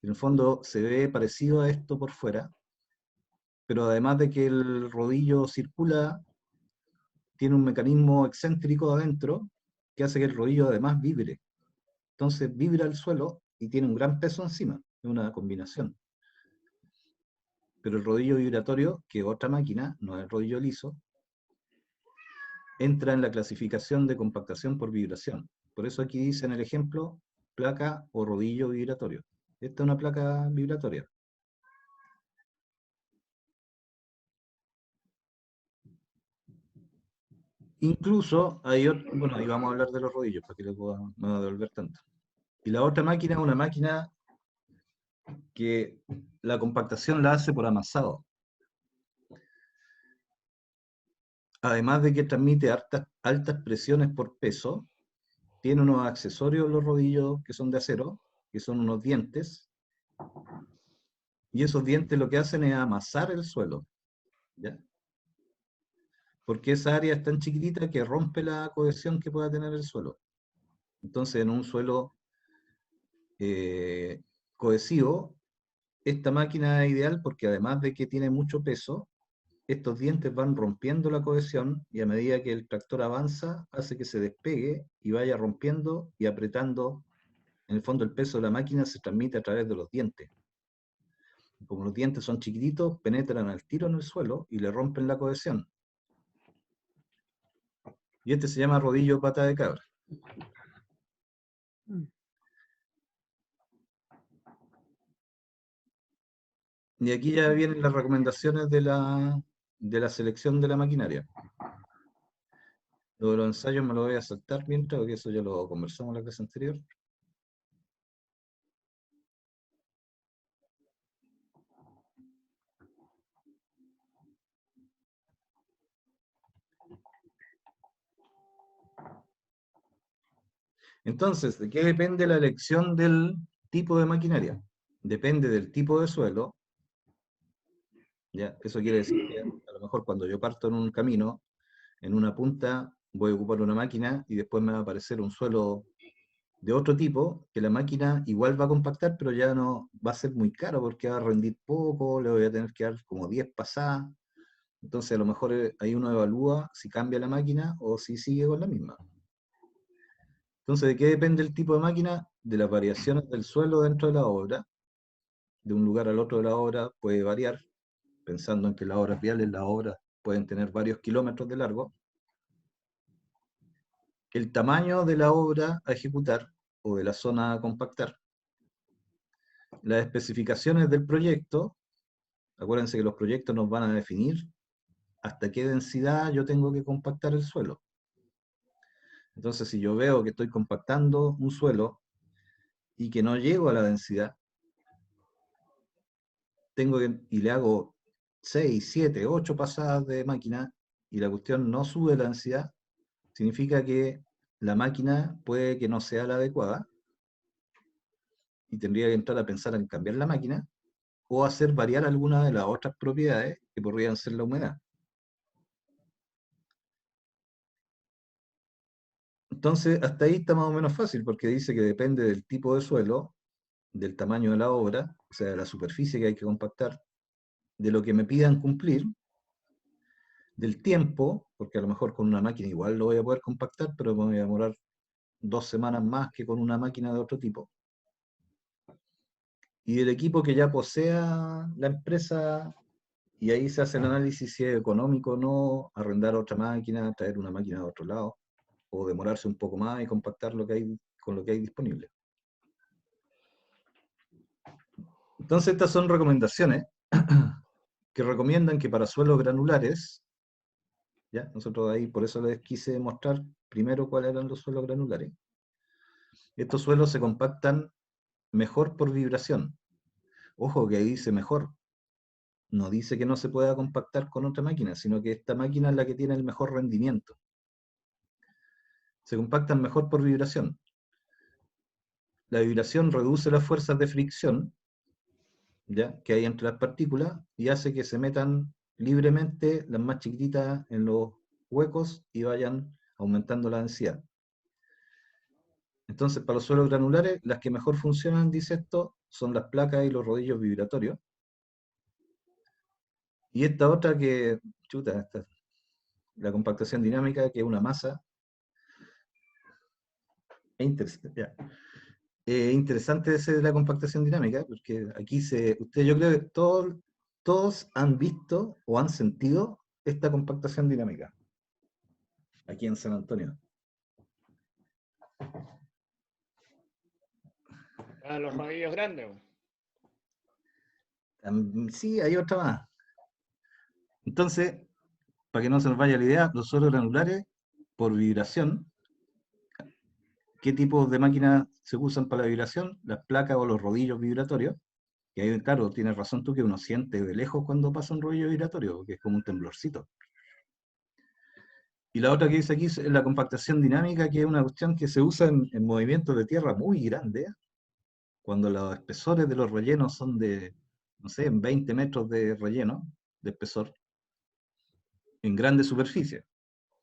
En el fondo se ve parecido a esto por fuera, pero además de que el rodillo circula, tiene un mecanismo excéntrico adentro que hace que el rodillo además vibre. Entonces vibra el suelo y tiene un gran peso encima, es una combinación. Pero el rodillo vibratorio, que es otra máquina, no es el rodillo liso, entra en la clasificación de compactación por vibración. Por eso aquí dice en el ejemplo, placa o rodillo vibratorio. Esta es una placa vibratoria. Incluso hay otro, bueno, ahí vamos a hablar de los rodillos, para que les pueda no voy a devolver tanto. Y la otra máquina es una máquina que la compactación la hace por amasado. Además de que transmite altas presiones por peso, tiene unos accesorios en los rodillos que son de acero, que son unos dientes, y esos dientes lo que hacen es amasar el suelo, ¿ya? Porque esa área es tan chiquitita que rompe la cohesión que pueda tener el suelo. Entonces, en un suelo cohesivo, esta máquina es ideal porque además de que tiene mucho peso, estos dientes van rompiendo la cohesión y a medida que el tractor avanza, hace que se despegue y vaya rompiendo y apretando. En el fondo, el peso de la máquina se transmite a través de los dientes. Como los dientes son chiquititos, penetran al tiro en el suelo y le rompen la cohesión. Y este se llama rodillo pata de cabra. Y aquí ya vienen las recomendaciones de la selección de la maquinaria. Lo de los ensayos me lo voy a saltar mientras, porque eso ya lo conversamos en la clase anterior. Entonces, ¿de qué depende la elección del tipo de maquinaria? Depende del tipo de suelo. ¿Ya? Eso quiere decir que a lo mejor cuando yo parto en un camino, en una punta voy a ocupar una máquina y después me va a aparecer un suelo de otro tipo, que la máquina igual va a compactar, pero ya no va a ser muy caro porque va a rendir poco, le voy a tener que dar como 10 pasadas. Entonces a lo mejor ahí uno evalúa si cambia la máquina o si sigue con la misma. Entonces, ¿de qué depende el tipo de máquina? De las variaciones del suelo dentro de la obra. De un lugar al otro de la obra puede variar, pensando en que las obras viales, las obras pueden tener varios kilómetros de largo. El tamaño de la obra a ejecutar o de la zona a compactar. Las especificaciones del proyecto. Acuérdense que los proyectos nos van a definir hasta qué densidad yo tengo que compactar el suelo. Entonces, si yo veo que estoy compactando un suelo y que no llego a la densidad, y le hago 6, 7, 8 pasadas de máquina y la cuestión no sube la densidad, significa que la máquina puede que no sea la adecuada y tendría que entrar a pensar en cambiar la máquina o hacer variar alguna de las otras propiedades que podrían ser la humedad. Entonces, hasta ahí está más o menos fácil, porque dice que depende del tipo de suelo, del tamaño de la obra, o sea, de la superficie que hay que compactar, de lo que me pidan cumplir, del tiempo, porque a lo mejor con una máquina igual lo voy a poder compactar, pero me voy a demorar 2 semanas más que con una máquina de otro tipo. Y del equipo que ya posea la empresa, y ahí se hace el análisis si es económico o no, arrendar otra máquina, traer una máquina de otro lado, o demorarse un poco más y compactar lo que hay con lo que hay disponible. Entonces estas son recomendaciones que recomiendan que para suelos granulares, ¿ya? Nosotros ahí por eso les quise mostrar primero cuáles eran los suelos granulares. Estos suelos se compactan mejor por vibración. Ojo que ahí dice mejor. No dice que no se pueda compactar con otra máquina, sino que esta máquina es la que tiene el mejor rendimiento. Se compactan mejor por vibración. La vibración reduce las fuerzas de fricción, ¿ya?, que hay entre las partículas y hace que se metan libremente las más chiquititas en los huecos y vayan aumentando la densidad. Entonces, para los suelos granulares, las que mejor funcionan, dice esto, son las placas y los rodillos vibratorios. Y esta otra que, la compactación dinámica, que es una masa. Es interesante ese de la compactación dinámica, porque aquí yo creo que todos han visto o han sentido esta compactación dinámica, aquí en San Antonio. A los rodillos grandes. Sí, hay otra más. Entonces, para que no se nos vaya la idea, los suelos granulares por vibración. ¿Qué tipos de máquinas se usan para la vibración? Las placas o los rodillos vibratorios. Y ahí, claro, tienes razón tú que uno siente de lejos cuando pasa un rodillo vibratorio, que es como un temblorcito. Y la otra que dice aquí es la compactación dinámica, que es una cuestión que se usa en movimientos de tierra muy grandes, cuando los espesores de los rellenos son de, no sé, en 20 metros de relleno, de espesor, en grandes superficies.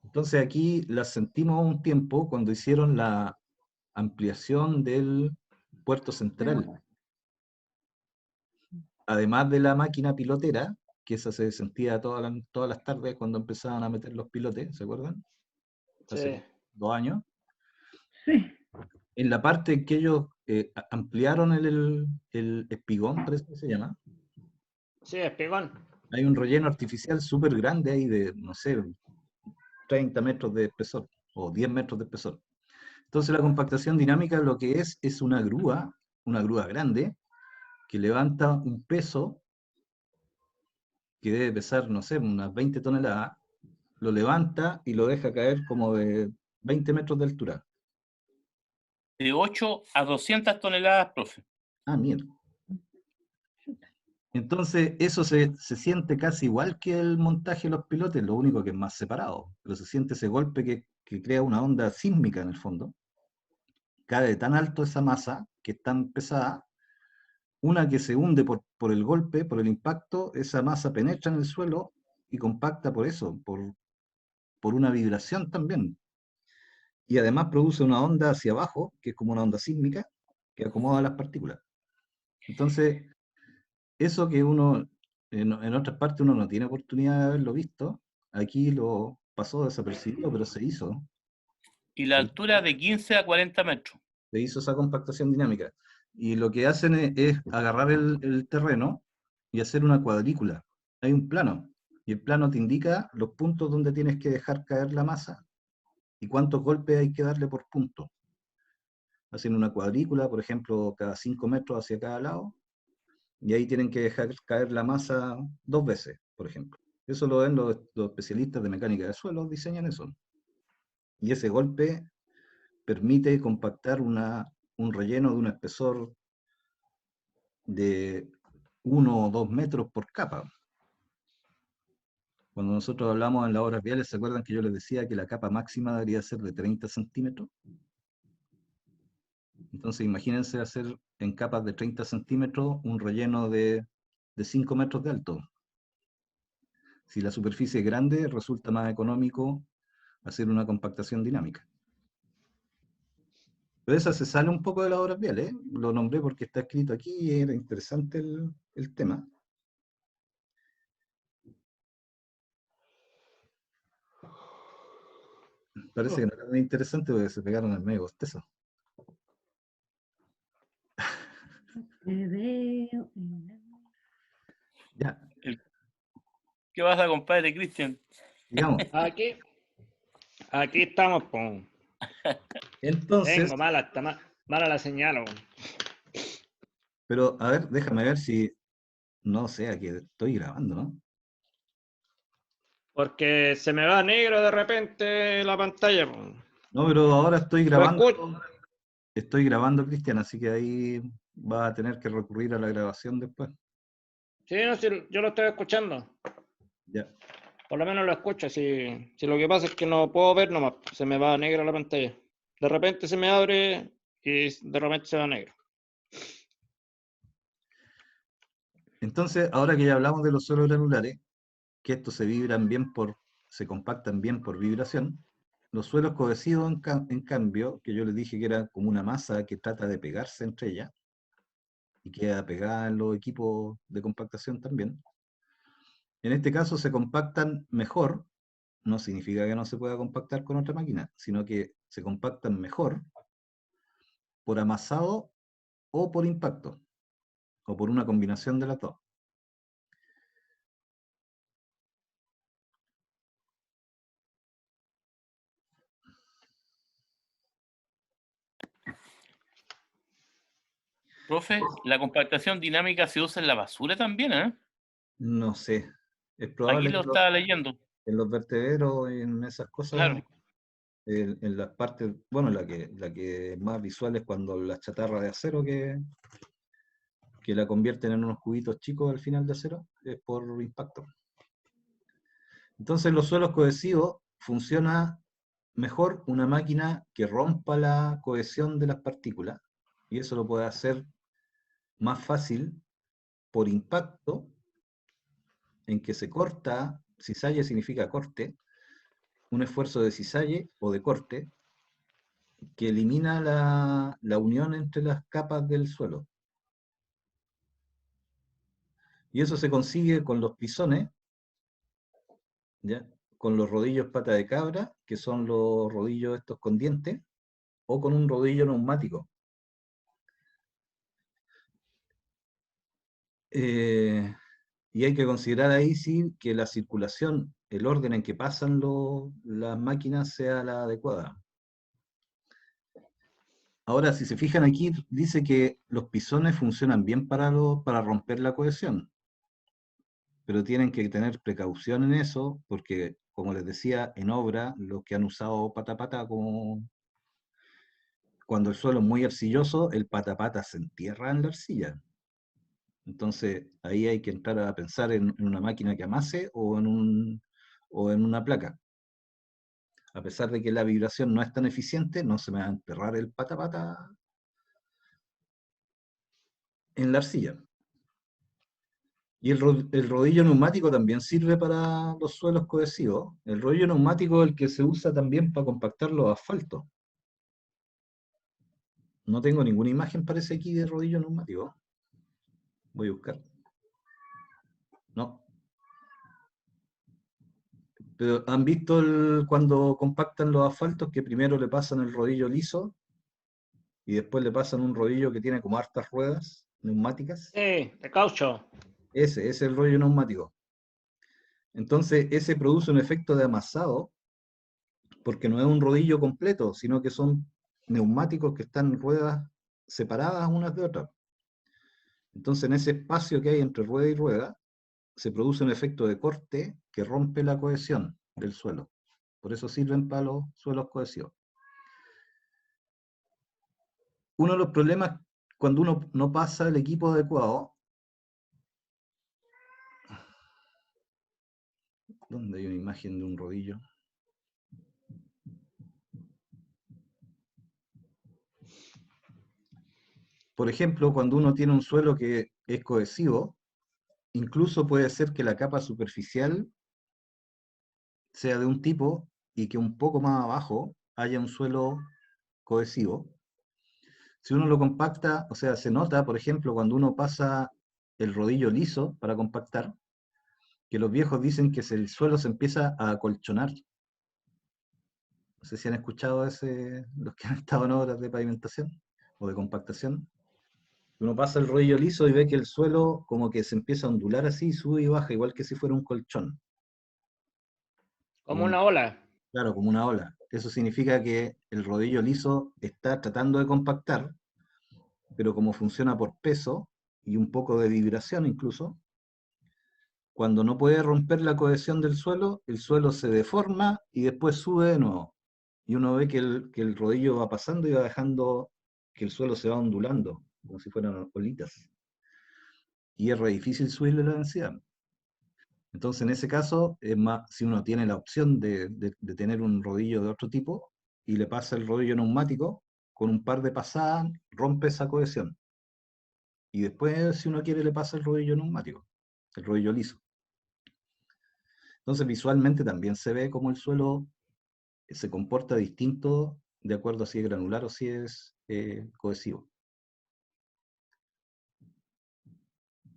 Entonces aquí las sentimos un tiempo cuando hicieron la ampliación del puerto central. Además de la máquina pilotera, que esa se sentía todas las tardes cuando empezaban a meter los pilotes, ¿se acuerdan? Hace Sí. 2 años. Sí. En la parte en que ellos ampliaron el espigón, parece que se llama, Sí, espigón. hay un relleno artificial súper grande ahí de, no sé, 30 metros de espesor, o 10 metros de espesor. Entonces la compactación dinámica lo que es una grúa grande, que levanta un peso que debe pesar, no sé, unas 20 toneladas, lo levanta y lo deja caer como de 20 metros de altura. De 8 a 200 toneladas, profe. Ah, mierda. Entonces, eso se siente casi igual que el montaje de los pilotes, lo único que es más separado, pero se siente ese golpe que crea una onda sísmica en el fondo. Cae de tan alto esa masa, que es tan pesada, una que se hunde por el golpe, por el impacto, esa masa penetra en el suelo y compacta por eso, por una vibración también. Y además produce una onda hacia abajo, que es como una onda sísmica, que acomoda las partículas. Entonces, eso que uno, en otras partes uno no tiene oportunidad de haberlo visto, aquí lo pasó desapercibido, pero se hizo. Y la altura de 15 a 40 metros. Se hizo esa compactación dinámica. Y lo que hacen es agarrar el terreno y hacer una cuadrícula. Hay un plano, y el plano te indica los puntos donde tienes que dejar caer la masa y cuántos golpes hay que darle por punto. Hacen una cuadrícula, por ejemplo, cada 5 metros hacia cada lado, y ahí tienen que dejar caer la masa 2 veces, por ejemplo. Eso lo ven los especialistas de mecánica de suelo, diseñan eso. Y ese golpe permite compactar un relleno de un espesor de 1 o 2 metros por capa. Cuando nosotros hablamos en las obras viales, ¿se acuerdan que yo les decía que la capa máxima debería ser de 30 centímetros? Entonces imagínense hacer en capas de 30 centímetros un relleno de 5 metros de alto. Si la superficie es grande, resulta más económico hacer una compactación dinámica. Pero esa se sale un poco de las obras viales, ¿eh? Lo nombré porque está escrito aquí y era interesante el tema. Parece que no era muy interesante porque se pegaron al medio bostezo. Te veo. Ya, ¿Qué pasa, compadre Cristian? digamos. Aquí estamos, po. Entonces, Tengo mala la señal, po. pero a ver, déjame ver si, no sé, aquí estoy grabando, ¿no? Porque se me va negro de repente la pantalla, po. No, pero ahora estoy Lo grabando. escucho. Estoy grabando, Cristian, así que ahí va a tener que recurrir a la grabación después. Sí, no, sí, yo lo estoy escuchando. Ya. Por lo menos lo escucho. Si lo que pasa es que no puedo ver nomás, se me va negra la pantalla. De repente se me abre y de repente se va negro. Entonces, ahora que ya hablamos de los suelos granulares, que estos se compactan bien por vibración, los suelos cohesivos, en cambio, que yo les dije que era como una masa que trata de pegarse entre ellas, y queda pegada en los equipos de compactación también, en este caso se compactan mejor, no significa que no se pueda compactar con otra máquina, sino que se compactan mejor por amasado o por impacto, o por una combinación de las dos. Profe, la compactación dinámica se usa en la basura también, ¿eh? No sé, es Aquí probable lo que estaba leyendo. en los vertederos y en esas cosas Claro. en las partes, bueno, la que es más visual es cuando la chatarra de acero que la convierten en unos cubitos chicos al final de acero, es por impacto. Entonces los suelos cohesivos funciona mejor una máquina que rompa la cohesión de las partículas, y eso lo puede hacer más fácil por impacto, en que se corta, cisalle significa corte, un esfuerzo de cisalle o de corte, que elimina la unión entre las capas del suelo. Y eso se consigue con los pisones, ¿ya? Con los rodillos pata de cabra, que son los rodillos estos con dientes, o con un rodillo neumático. Y hay que considerar ahí sí que la circulación, el orden en que pasan las máquinas sea la adecuada. Ahora, si se fijan aquí, dice que los pisones funcionan bien para romper la cohesión, pero tienen que tener precaución en eso, porque, como les decía, en obra, los que han usado patapata, como cuando el suelo es muy arcilloso, el patapata se entierra en la arcilla. Entonces, ahí hay que entrar a pensar en una máquina que amase o en una placa. A pesar de que la vibración no es tan eficiente, no se me va a enterrar el patapata en la arcilla. Y el rodillo neumático también sirve para los suelos cohesivos. El rodillo neumático es el que se usa también para compactar los asfaltos. No tengo ninguna imagen, parece aquí, de rodillo neumático. Voy a buscar. No. Pero ¿han visto cuando compactan los asfaltos que primero le pasan el rodillo liso y después le pasan un rodillo que tiene como hartas ruedas neumáticas? Sí, de caucho. Ese es el rollo neumático. Entonces, ese produce un efecto de amasado, porque no es un rodillo completo, sino que son neumáticos que están en ruedas separadas unas de otras. Entonces, en ese espacio que hay entre rueda y rueda, se produce un efecto de corte que rompe la cohesión del suelo. Por eso sirven para los suelos cohesivos. Uno de los problemas cuando uno no pasa el equipo adecuado, ¿dónde hay una imagen de un rodillo? Por ejemplo, cuando uno tiene un suelo que es cohesivo, incluso puede ser que la capa superficial sea de un tipo y que un poco más abajo haya un suelo cohesivo. Si uno lo compacta, o sea, se nota, por ejemplo, cuando uno pasa el rodillo liso para compactar, que los viejos dicen que el suelo se empieza a acolchonar. No sé si han escuchado los que han estado en obras de pavimentación o de compactación. Uno pasa el rodillo liso y ve que el suelo como que se empieza a ondular así, sube y baja, igual que si fuera un colchón. Como una ola. Claro, como una ola. Eso significa que el rodillo liso está tratando de compactar, pero como funciona por peso y un poco de vibración incluso, cuando no puede romper la cohesión del suelo, el suelo se deforma y después sube de nuevo. Y uno ve que el rodillo va pasando y va dejando que el suelo se va ondulando, como si fueran olitas. Y es re difícil subirle la densidad. Entonces, en ese caso, es más, si uno tiene la opción de tener un rodillo de otro tipo y le pasa el rodillo neumático, con un par de pasadas rompe esa cohesión. Y después, si uno quiere, le pasa el rodillo neumático, el rodillo liso. Entonces, visualmente también se ve cómo el suelo se comporta distinto de acuerdo a si es granular o si es cohesivo.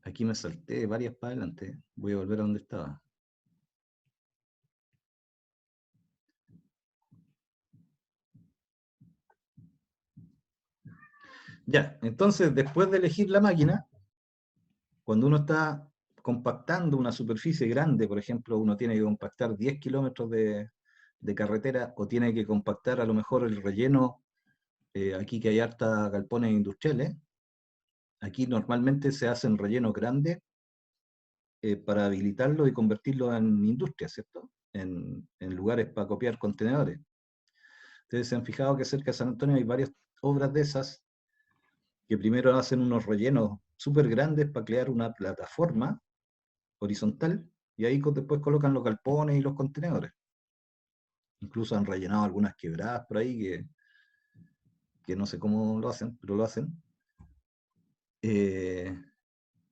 Aquí me salté varias para adelante. Voy a volver a donde estaba. Ya, entonces después de elegir la máquina, cuando uno está compactando una superficie grande, por ejemplo, uno tiene que compactar 10 kilómetros de carretera o tiene que compactar a lo mejor el relleno, aquí que hay harta galpones industriales, aquí normalmente se hacen rellenos grandes para habilitarlo y convertirlo en industria, ¿cierto? En lugares para copiar contenedores. Ustedes se han fijado que cerca de San Antonio hay varias obras de esas que primero hacen unos rellenos súper grandes para crear una plataforma horizontal y ahí después colocan los galpones y los contenedores. Incluso han rellenado algunas quebradas por ahí que no sé cómo lo hacen, pero lo hacen.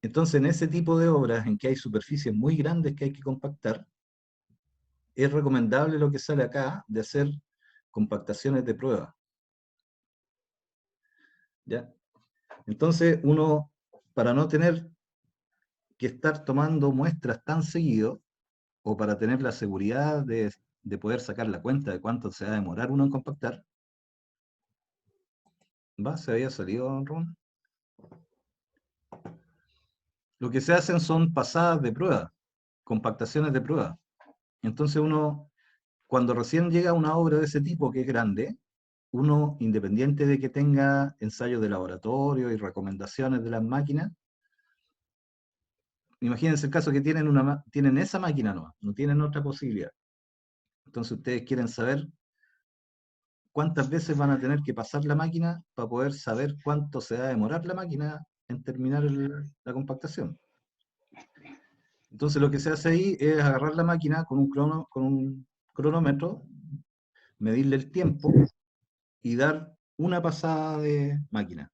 Entonces, en ese tipo de obras en que hay superficies muy grandes que hay que compactar, es recomendable lo que sale acá de hacer compactaciones de prueba. ¿Ya? Entonces, uno, para no tener que estar tomando muestras tan seguido, o para tener la seguridad de poder sacar la cuenta de cuánto se va a demorar uno en compactar, ¿va? ¿Se había salido, Ron? Lo que se hacen son pasadas de prueba, compactaciones de prueba. Entonces uno, cuando recién llega una obra de ese tipo que es grande, uno, independiente de que tenga ensayos de laboratorio y recomendaciones de las máquinas, imagínense el caso que tienen esa máquina no tienen otra posibilidad. Entonces ustedes quieren saber cuántas veces van a tener que pasar la máquina para poder saber cuánto se va a demorar la máquina en terminar la compactación. Entonces lo que se hace ahí es agarrar la máquina con un cronómetro, medirle el tiempo y dar una pasada de máquina.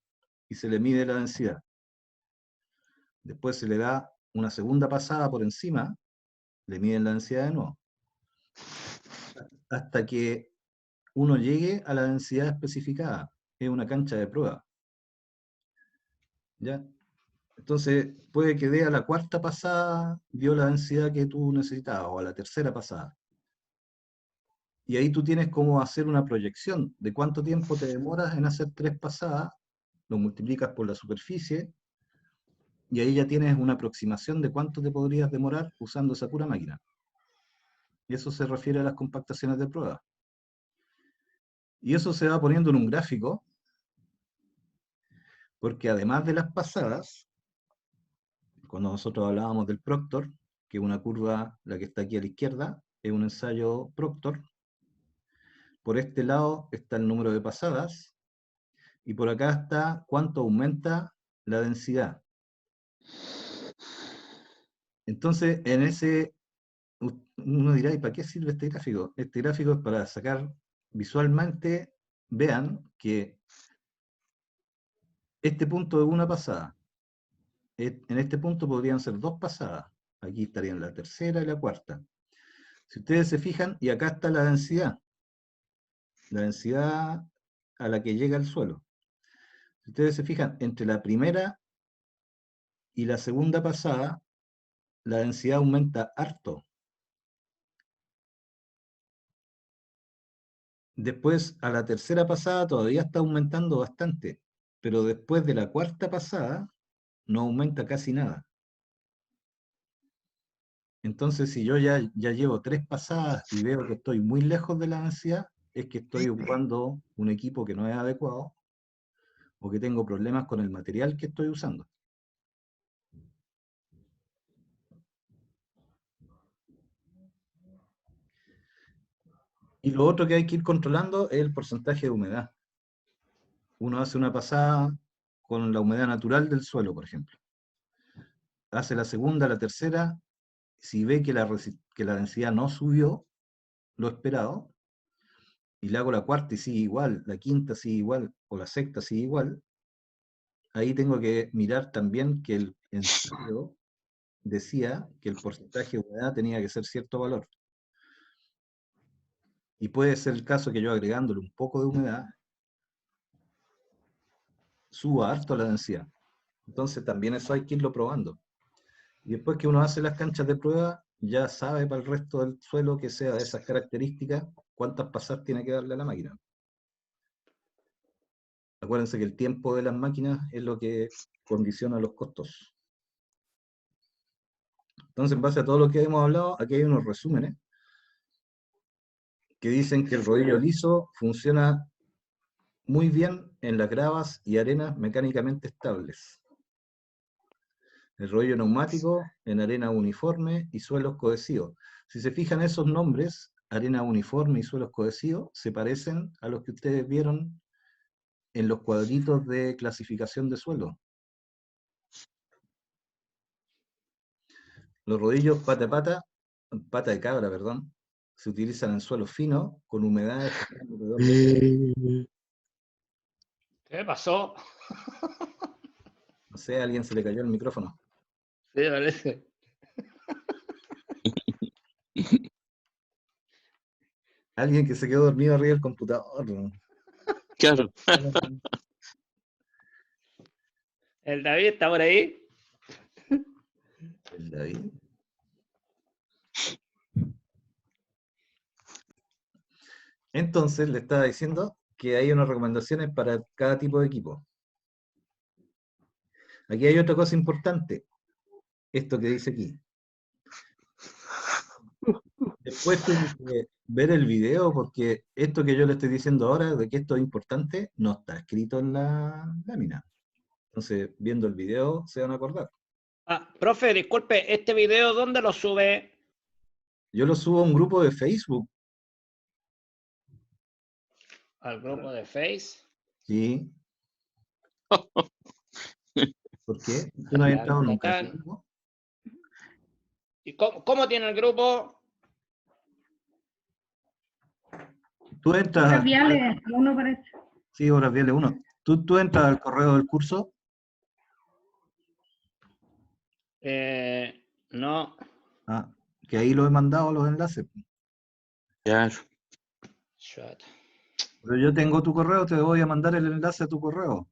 Y se le mide la densidad. Después se le da una segunda pasada por encima, le miden la densidad de nuevo. Hasta que uno llegue a la densidad especificada. Es una cancha de prueba. ¿Ya? Entonces, puede que dé a la cuarta pasada, dio la densidad que tú necesitabas, o a la tercera pasada. Y ahí tú tienes como hacer una proyección de cuánto tiempo te demoras en hacer 3 pasadas, lo multiplicas por la superficie, y ahí ya tienes una aproximación de cuánto te podrías demorar usando esa pura máquina. Y eso se refiere a las compactaciones de prueba. Y eso se va poniendo en un gráfico, porque además de las pasadas, cuando nosotros hablábamos del Proctor, que es una curva, la que está aquí a la izquierda, es un ensayo Proctor. Por este lado está el número de pasadas, y por acá está cuánto aumenta la densidad. Entonces, en ese, uno dirá, ¿y para qué sirve este gráfico? Este gráfico es para sacar visualmente, vean que este punto es una pasada. En este punto podrían ser 2 pasadas. Aquí estarían la tercera y la cuarta. Si ustedes se fijan, y acá está la densidad a la que llega el suelo. Si ustedes se fijan, entre la primera y la segunda pasada, la densidad aumenta harto. Después, a la tercera pasada todavía está aumentando bastante, pero después de la cuarta pasada, no aumenta casi nada. Entonces, si yo ya llevo 3 pasadas y veo que estoy muy lejos de la densidad, es que estoy ocupando un equipo que no es adecuado, o que tengo problemas con el material que estoy usando. Y lo otro que hay que ir controlando es el porcentaje de humedad. Uno hace una pasada con la humedad natural del suelo, por ejemplo. Hace la segunda, la tercera, si ve que la densidad no subió lo esperado, y le hago la cuarta y sigue igual, la quinta sigue igual, o la sexta sigue igual, ahí tengo que mirar también que el ensayo decía que el porcentaje de humedad tenía que ser cierto valor. Y puede ser el caso que yo agregándole un poco de humedad, suba harto la densidad. Entonces también eso hay que irlo probando. Y después que uno hace las canchas de prueba, ya sabe para el resto del suelo que sea de esas características, cuántas pasadas tiene que darle a la máquina. Acuérdense que el tiempo de las máquinas es lo que condiciona los costos. Entonces, en base a todo lo que hemos hablado, aquí hay unos resúmenes que dicen que el rodillo liso funciona muy bien en las gravas y arenas mecánicamente estables. El rodillo neumático en arena uniforme y suelos cohesivos. Si se fijan esos nombres, arena uniforme y suelos cohesivos se parecen a los que ustedes vieron en los cuadritos de clasificación de suelo. Los rodillos pata de cabra, perdón, se utilizan en suelos finos con humedades alrededor de... ¿Qué pasó? No sé, a alguien se le cayó el micrófono. Sí, parece. Alguien que se quedó dormido arriba del computador. ¿No? Claro. ¿El David está por ahí? El David. Entonces le estaba diciendo que hay unas recomendaciones para cada tipo de equipo. Aquí hay otra cosa importante, esto que dice aquí. Después tienes que ver el video, porque esto que yo le estoy diciendo ahora, de que esto es importante, no está escrito en la lámina. Entonces, viendo el video, se van a acordar. Ah, profe, disculpe, ¿este video dónde lo sube? Yo lo subo a un grupo de Facebook. Al grupo de Face. Sí. ¿Por qué? ¿Tú no habías entrado nunca en ese grupo? ¿Y cómo tiene el grupo? Tú entras Horas al viales, uno parece. Sí, Horas Viales 1. ¿Tú entras al correo del curso? No. Ah, que ahí lo he mandado los enlaces. Claro. Shut. Pero yo tengo tu correo, te voy a mandar el enlace a tu correo.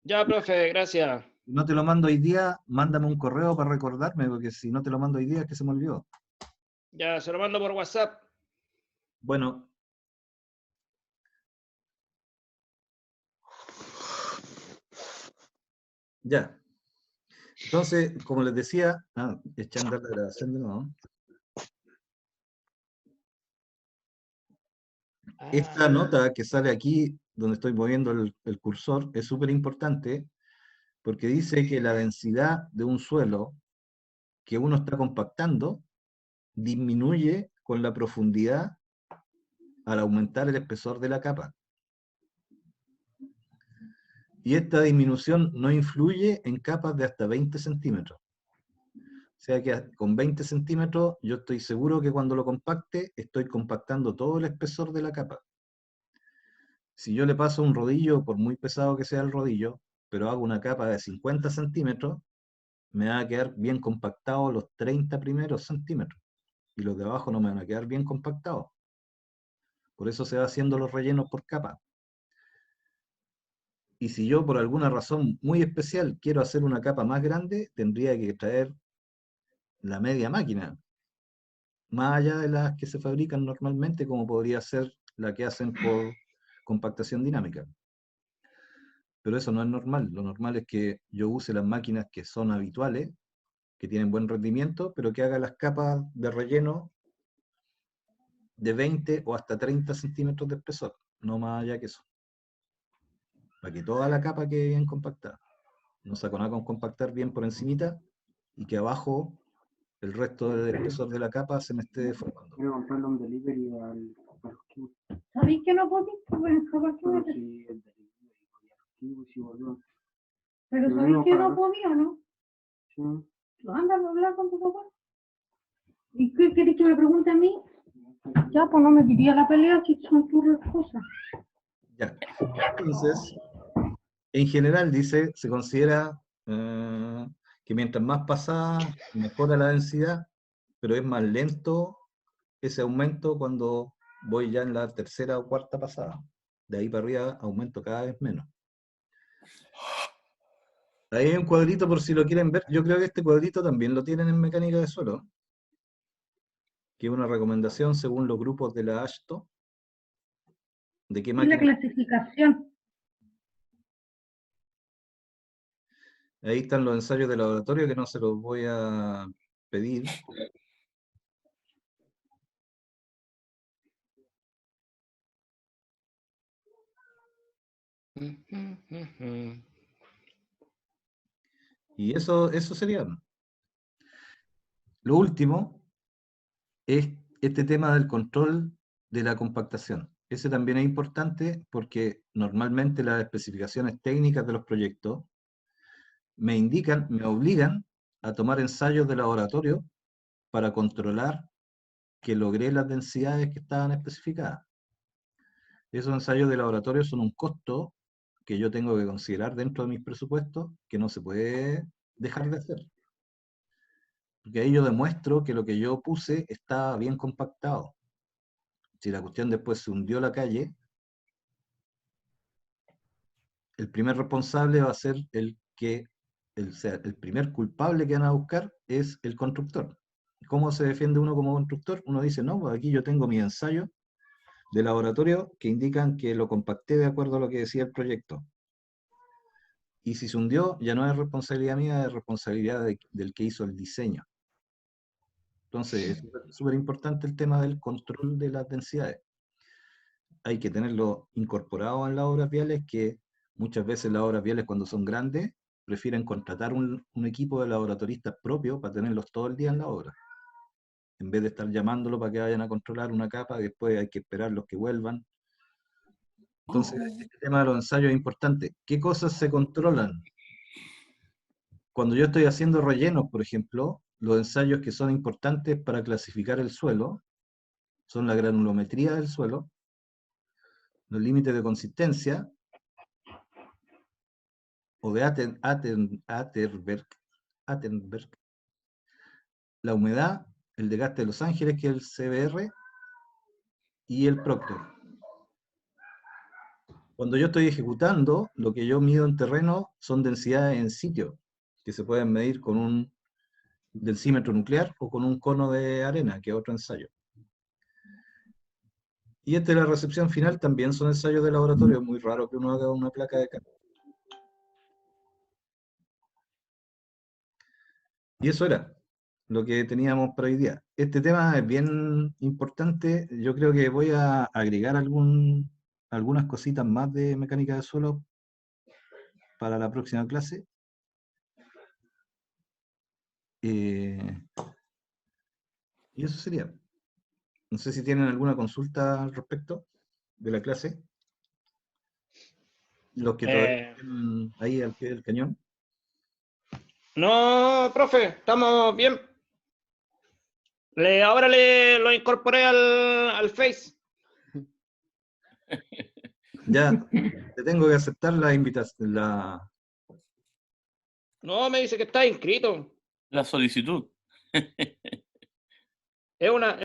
Ya, profe, gracias. Si no te lo mando hoy día, mándame un correo para recordarme, porque si no te lo mando hoy día es que se me olvidó. Ya, se lo mando por WhatsApp. Bueno. Ya. Entonces, como les decía, echando la grabación de nuevo. Esta nota que sale aquí, donde estoy moviendo el cursor, es súper importante, porque dice que la densidad de un suelo que uno está compactando disminuye con la profundidad al aumentar el espesor de la capa. Y esta disminución no influye en capas de hasta 20 centímetros. O sea que con 20 centímetros yo estoy seguro que cuando lo compacte, estoy compactando todo el espesor de la capa. Si yo le paso un rodillo, por muy pesado que sea el rodillo, pero hago una capa de 50 centímetros, me va a quedar bien compactado los 30 primeros centímetros. Y los de abajo no me van a quedar bien compactados. Por eso se va haciendo los rellenos por capa. Y si yo por alguna razón muy especial quiero hacer una capa más grande, tendría que traer la media máquina, más allá de las que se fabrican normalmente, como podría ser la que hacen por compactación dinámica. Pero eso no es normal. Lo normal es que yo use las máquinas que son habituales, que tienen buen rendimiento, pero que haga las capas de relleno de 20 o hasta 30 centímetros de espesor, no más allá que eso. Para que toda la capa quede bien compactada. No saco nada con compactar bien por encimita y que abajo el resto del espesor de la capa se me esté deformando. Quiero comprarle un delivery a los kibos. ¿Sabéis que no podéis? Pues, capaz que Pero me- si el delivery a los kibos, si volvió. Pero Lo sabéis mismo que para no acá. podía, ¿no? Sí. Anda a hablar con tu papá. ¿Y qué querés que me pregunte a mí? Ya, pues no me diría la pelea si son tus cosas. Ya. Entonces, en general, dice, se considera que mientras más pasada, mejora la densidad, pero es más lento ese aumento cuando voy ya en la tercera o cuarta pasada. De ahí para arriba aumento cada vez menos. Ahí hay un cuadrito por si lo quieren ver. Yo creo que este cuadrito también lo tienen en mecánica de suelo, que es una recomendación según los grupos de la ASHTO, de qué Y la máquina. clasificación. Ahí están los ensayos de laboratorio que no se los voy a pedir. Y eso sería. Lo último es este tema del control de la compactación. Ese también es importante porque normalmente las especificaciones técnicas de los proyectos me indican, me obligan a tomar ensayos de laboratorio para controlar que logré las densidades que estaban especificadas. Esos ensayos de laboratorio son un costo que yo tengo que considerar dentro de mis presupuestos, que no se puede dejar de hacer. Porque ahí yo demuestro que lo que yo puse estaba bien compactado. Si la cuestión después se hundió la calle, el primer responsable va a ser el primer culpable que van a buscar es el constructor. ¿Cómo se defiende uno como constructor? Uno dice, no, pues aquí yo tengo mis ensayos de laboratorio que indican que lo compacté de acuerdo a lo que decía el proyecto. Y si se hundió, ya no es responsabilidad mía, es responsabilidad del que hizo el diseño. Entonces, es súper importante el tema del control de las densidades. Hay que tenerlo incorporado en las obras viales, que muchas veces las obras viales, cuando son grandes, prefieren contratar un equipo de laboratoristas propios para tenerlos todo el día en la obra. En vez de estar llamándolo para que vayan a controlar una capa, después hay que esperar los que vuelvan. Entonces, este tema de los ensayos es importante. ¿Qué cosas se controlan? Cuando yo estoy haciendo rellenos, por ejemplo, los ensayos que son importantes para clasificar el suelo son la granulometría del suelo, los límites de consistencia, o de Atterberg, la humedad, el desgaste de Los Ángeles, que es el CBR, y el Proctor. Cuando yo estoy ejecutando, lo que yo mido en terreno son densidades en sitio, que se pueden medir con un densímetro nuclear o con un cono de arena, que es otro ensayo. Y de la recepción final también son ensayos de laboratorio, es muy raro que uno haga una placa de cambio. Y eso era lo que teníamos para hoy día. Este tema es bien importante, yo creo que voy a agregar algunas cositas más de mecánica de suelo para la próxima clase. Y eso sería. No sé si tienen alguna consulta al respecto de la clase. Los que todavía están ahí al pie del cañón. No, profe, estamos bien. Ahora lo incorporé al Face. Ya, te tengo que aceptar la invitación. No, me dice que está inscrito. La solicitud. Es una